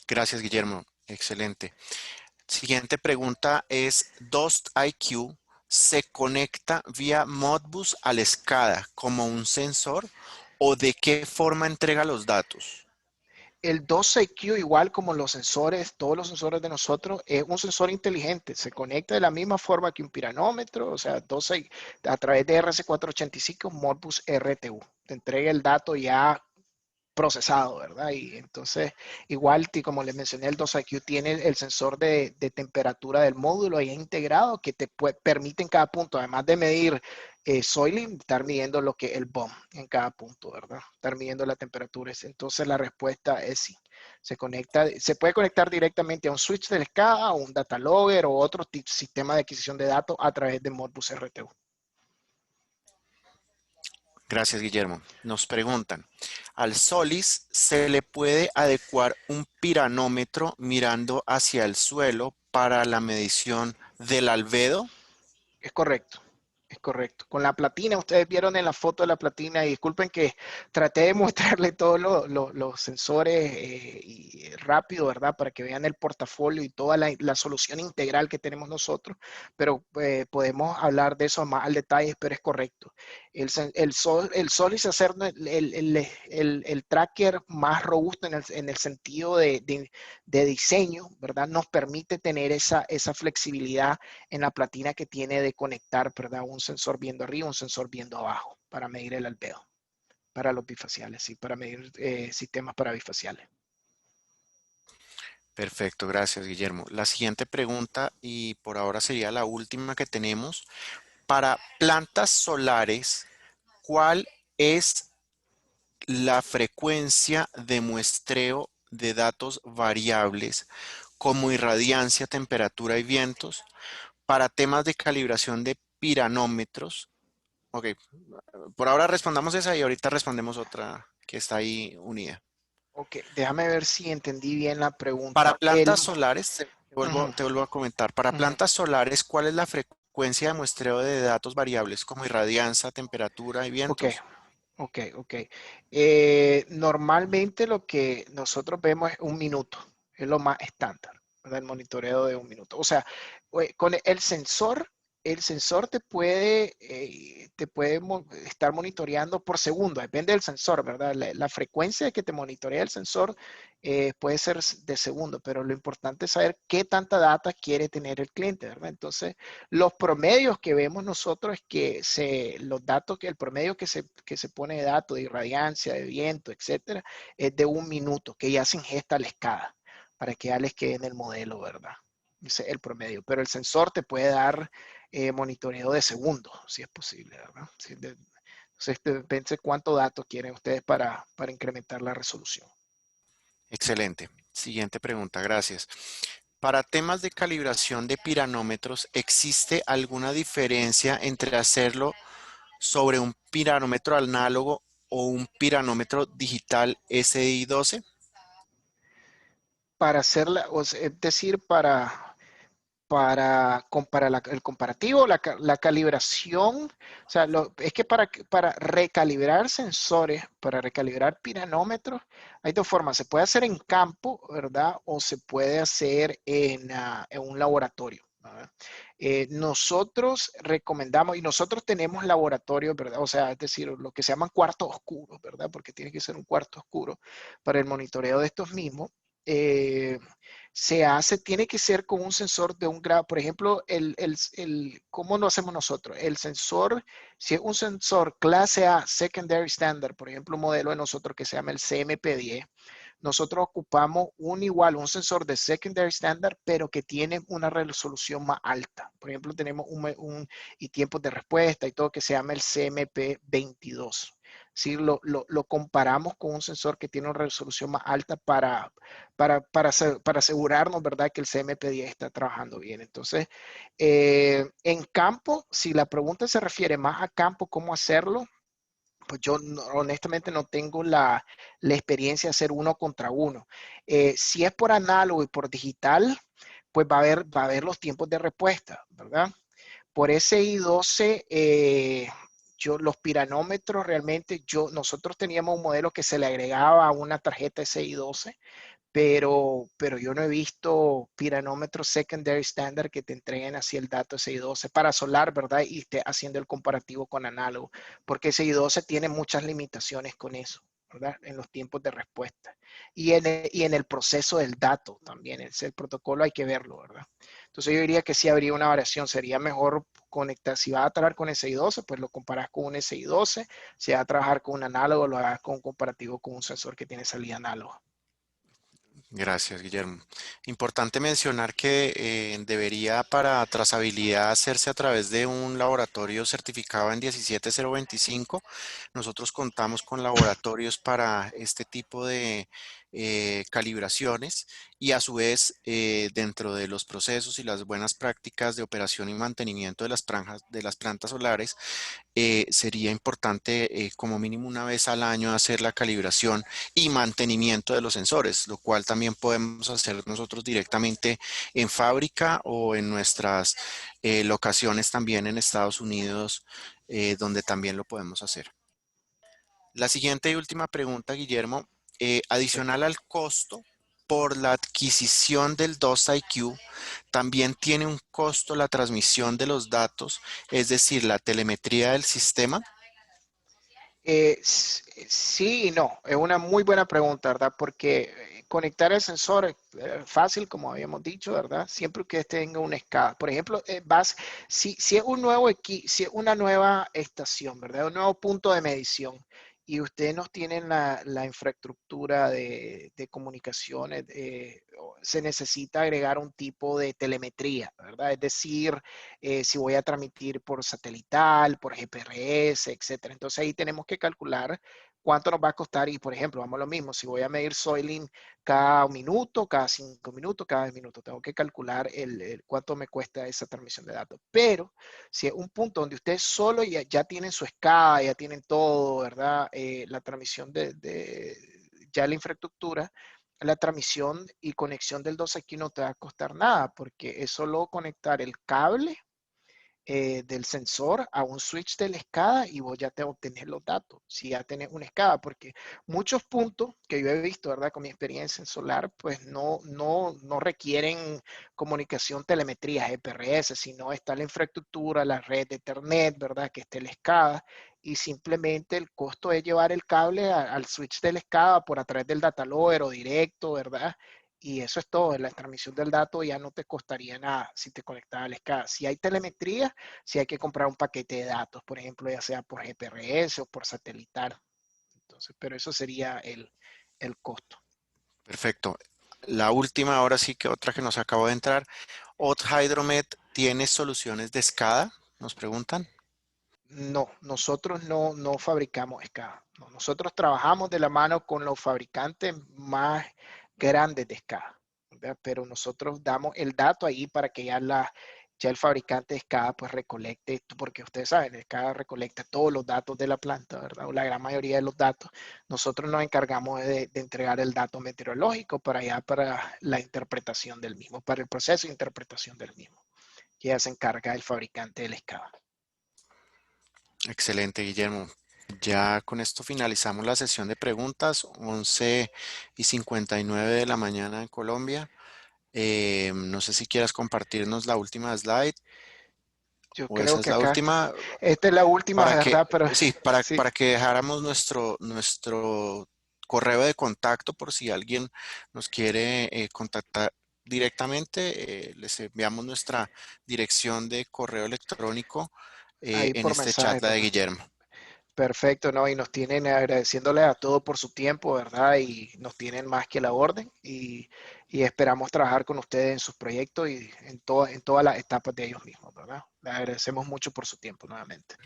Gracias, Guillermo. Excelente. Siguiente pregunta es, ¿Dust IQ se conecta vía Modbus al SCADA como un sensor o de qué forma entrega los datos?
El 2IQ, igual como los sensores, todos los sensores de nosotros, es un sensor inteligente. Se conecta de la misma forma que un piranómetro, o sea, 2IQ, a través de RC485 Modbus RTU. Te entrega el dato ya procesado, ¿verdad? Y entonces, igual, como les mencioné, el 2IQ tiene el sensor de temperatura del módulo ahí integrado que te permite en cada punto, además de medir soiling, estar midiendo lo que el BOM en cada punto, ¿verdad? Estar midiendo la temperatura. Entonces, la respuesta es sí. Se puede conectar directamente a un switch del SCADA o un data logger o otro sistema de adquisición de datos a través de Modbus RTU.
Gracias, Guillermo. Nos preguntan, ¿al Solis se le puede adecuar un piranómetro mirando hacia el suelo para la medición del albedo?
Es correcto, es correcto. Con la platina, ustedes vieron en la foto de la platina, y disculpen que traté de mostrarle todos los sensores rápido, ¿verdad? Para que vean el portafolio y toda la solución integral que tenemos nosotros, pero podemos hablar de eso más al detalle, pero es correcto. El Solis hacer el tracker más robusto en el sentido de diseño, ¿verdad? Nos permite tener esa flexibilidad en la platina que tiene de conectar, ¿verdad? Un sensor viendo arriba, un sensor viendo abajo para medir el albedo, para los bifaciales, sí, para medir sistemas para bifaciales.
Perfecto, gracias, Guillermo. La siguiente pregunta, y por ahora sería la última que tenemos, para plantas solares, ¿cuál es la frecuencia de muestreo de datos variables como irradiancia, temperatura y vientos para temas de calibración de piranómetros? Ok, por ahora respondamos esa y ahorita respondemos otra que está ahí unida.
Ok, déjame ver si entendí bien la
Para
pregunta.
plantas solares,
Ujú,
te vuelvo a comentar, para
ujú.
plantas solares, ¿cuál es la frecuencia de muestreo de datos variables como irradianza, temperatura y
Ok,
vientos?
ok. Normalmente lo que nosotros vemos es un minuto, es lo más estándar, ¿verdad? El monitoreo de un minuto. O sea, con el sensor te puede estar monitoreando por segundo, depende del sensor, ¿verdad? La frecuencia que te monitorea el sensor puede ser de segundo, pero lo importante es saber qué tanta data quiere tener el cliente, ¿verdad? Entonces, los promedios que vemos nosotros es que los datos, el promedio que se pone de datos de irradiancia, de viento, etcétera, es de un minuto, que ya se ingesta a la escala, para que ya les quede en el modelo, ¿verdad? Ese es el promedio, pero el sensor te puede dar monitoreo de segundos, si es posible, ¿verdad? Entonces, depende cuánto datos quieren ustedes para incrementar la resolución.
Excelente. Siguiente pregunta, gracias. Para temas de calibración de piranómetros, ¿existe alguna diferencia entre hacerlo sobre un piranómetro análogo o un piranómetro digital SI12?
Para hacerla, es decir, para el comparativo, la calibración, o sea, es que para recalibrar sensores, para recalibrar piranómetros, hay dos formas. Se puede hacer en campo, ¿verdad? O se puede hacer en un laboratorio, ¿verdad? Nosotros recomendamos, y nosotros tenemos laboratorios, ¿verdad? O sea, es decir, lo que se llaman cuartos oscuros, ¿verdad? Porque tiene que ser un cuarto oscuro para el monitoreo de estos mismos. Tiene que ser con un sensor de un grado, por ejemplo, ¿cómo lo hacemos nosotros? El sensor, si es un sensor clase A, secondary standard, por ejemplo, un modelo de nosotros que se llama el CMP10, nosotros ocupamos un sensor de secondary standard, pero que tiene una resolución más alta. Por ejemplo, tenemos y tiempos de respuesta y todo que se llama el CMP22. ¿Sí? Lo comparamos con un sensor que tiene una resolución más alta para asegurarnos, ¿verdad?, que el CMP10 está trabajando bien. Entonces, en campo, si la pregunta se refiere más a campo, ¿cómo hacerlo? Pues yo honestamente no tengo la experiencia de hacer uno contra uno. Si es por análogo y por digital, pues va a haber los tiempos de respuesta, ¿verdad? Por SI12, los piranómetros realmente, nosotros teníamos un modelo que se le agregaba a una tarjeta SI12, pero yo no he visto piranómetros secondary standard que te entreguen así el dato SI12 para solar, ¿verdad? Y esté haciendo el comparativo con análogo, porque SI12 tiene muchas limitaciones con eso, ¿verdad? En los tiempos de respuesta. Y en el proceso del dato también, el protocolo hay que verlo, ¿verdad? Entonces yo diría que sí habría una variación, sería mejor conectar, si vas a trabajar con SI12, pues lo comparas con un SI12, si vas a trabajar con un análogo, lo hagas con un comparativo con un sensor que tiene salida análoga.
Gracias, Guillermo. Importante mencionar que debería para trazabilidad hacerse a través de un laboratorio certificado en 17025. Nosotros contamos con laboratorios para este tipo de calibraciones y a su vez dentro de los procesos y las buenas prácticas de operación y mantenimiento de las plantas solares, sería importante como mínimo una vez al año hacer la calibración y mantenimiento de los sensores, lo cual también podemos hacer nosotros directamente en fábrica o en nuestras locaciones también en Estados Unidos, donde también lo podemos hacer. La siguiente y última pregunta, Guillermo, adicional al costo por la adquisición del DOS-IQ, también tiene un costo la transmisión de los datos, es decir, la telemetría del sistema.
Sí y no, es una muy buena pregunta, ¿verdad? Porque conectar el sensor es fácil, como habíamos dicho, ¿verdad? Siempre que tenga una escala. Por ejemplo, si es un nuevo si es una nueva estación, ¿verdad? Un nuevo punto de medición y ustedes no tienen la infraestructura de comunicaciones, se necesita agregar un tipo de telemetría, ¿verdad? Es decir, si voy a transmitir por satelital, por GPRS, etcétera. Entonces ahí tenemos que calcular cuánto nos va a costar y, por ejemplo, vamos a lo mismo, si voy a medir soiling cada minuto, cada 5 minutos, cada 10 minutos, tengo que calcular cuánto me cuesta esa transmisión de datos. Pero si es un punto donde ustedes solo ya tienen su escala, ya tienen todo, ¿verdad? La transmisión ya la infraestructura, la transmisión y conexión del 2 aquí no te va a costar nada porque es solo conectar el cable del sensor a un switch de la escala y vos ya te obtenés los datos, si ya tenés una escala, porque muchos puntos que yo he visto, ¿verdad? Con mi experiencia en solar, pues no requieren comunicación telemetría GPRS, sino está la infraestructura, la red de Ethernet, ¿verdad? Que esté la escala y simplemente el costo es llevar el cable al switch de la escala por a través del data loader o directo, ¿verdad? Y eso es todo, la transmisión del dato ya no te costaría nada si te conectas a la escala. Si hay telemetría, si hay que comprar un paquete de datos, por ejemplo, ya sea por GPRS o por satelital. Entonces, pero eso sería el costo.
Perfecto. La última, ahora sí que otra que nos acabó de entrar. ¿Ott Hydromet tiene soluciones de SCADA? Nos preguntan.
No, nosotros no fabricamos escala. No, nosotros trabajamos de la mano con los fabricantes más grandes de escala. ¿verdad? Pero nosotros damos el dato ahí para que ya el fabricante de SCADA pues recolecte esto, porque ustedes saben, el SCADA recolecta todos los datos de la planta, ¿verdad? O la gran mayoría de los datos. Nosotros nos encargamos de entregar el dato meteorológico para la interpretación del mismo, para el proceso de interpretación del mismo. Y ya se encarga el fabricante del SCADA.
Excelente, Guillermo. Ya con esto finalizamos la sesión de preguntas, 11:59 de la mañana en Colombia. No sé si quieras compartirnos la última slide
Yo
o esa
creo
es
que
la
acá,
última
esta es la última,
para que,
¿verdad? Pero
sí,
sí,
para que dejáramos nuestro correo de contacto por si alguien nos quiere contactar directamente. Les enviamos nuestra dirección de correo electrónico
ahí
en
por
este
mensaje
chat, la de
también.
Guillermo.
Perfecto, ¿no? Y nos tienen agradeciéndole a todos por su tiempo, ¿verdad? Y nos tienen más que la orden y esperamos trabajar con ustedes en sus proyectos y en todas las etapas de ellos mismos, ¿verdad? Les agradecemos mucho por su tiempo nuevamente.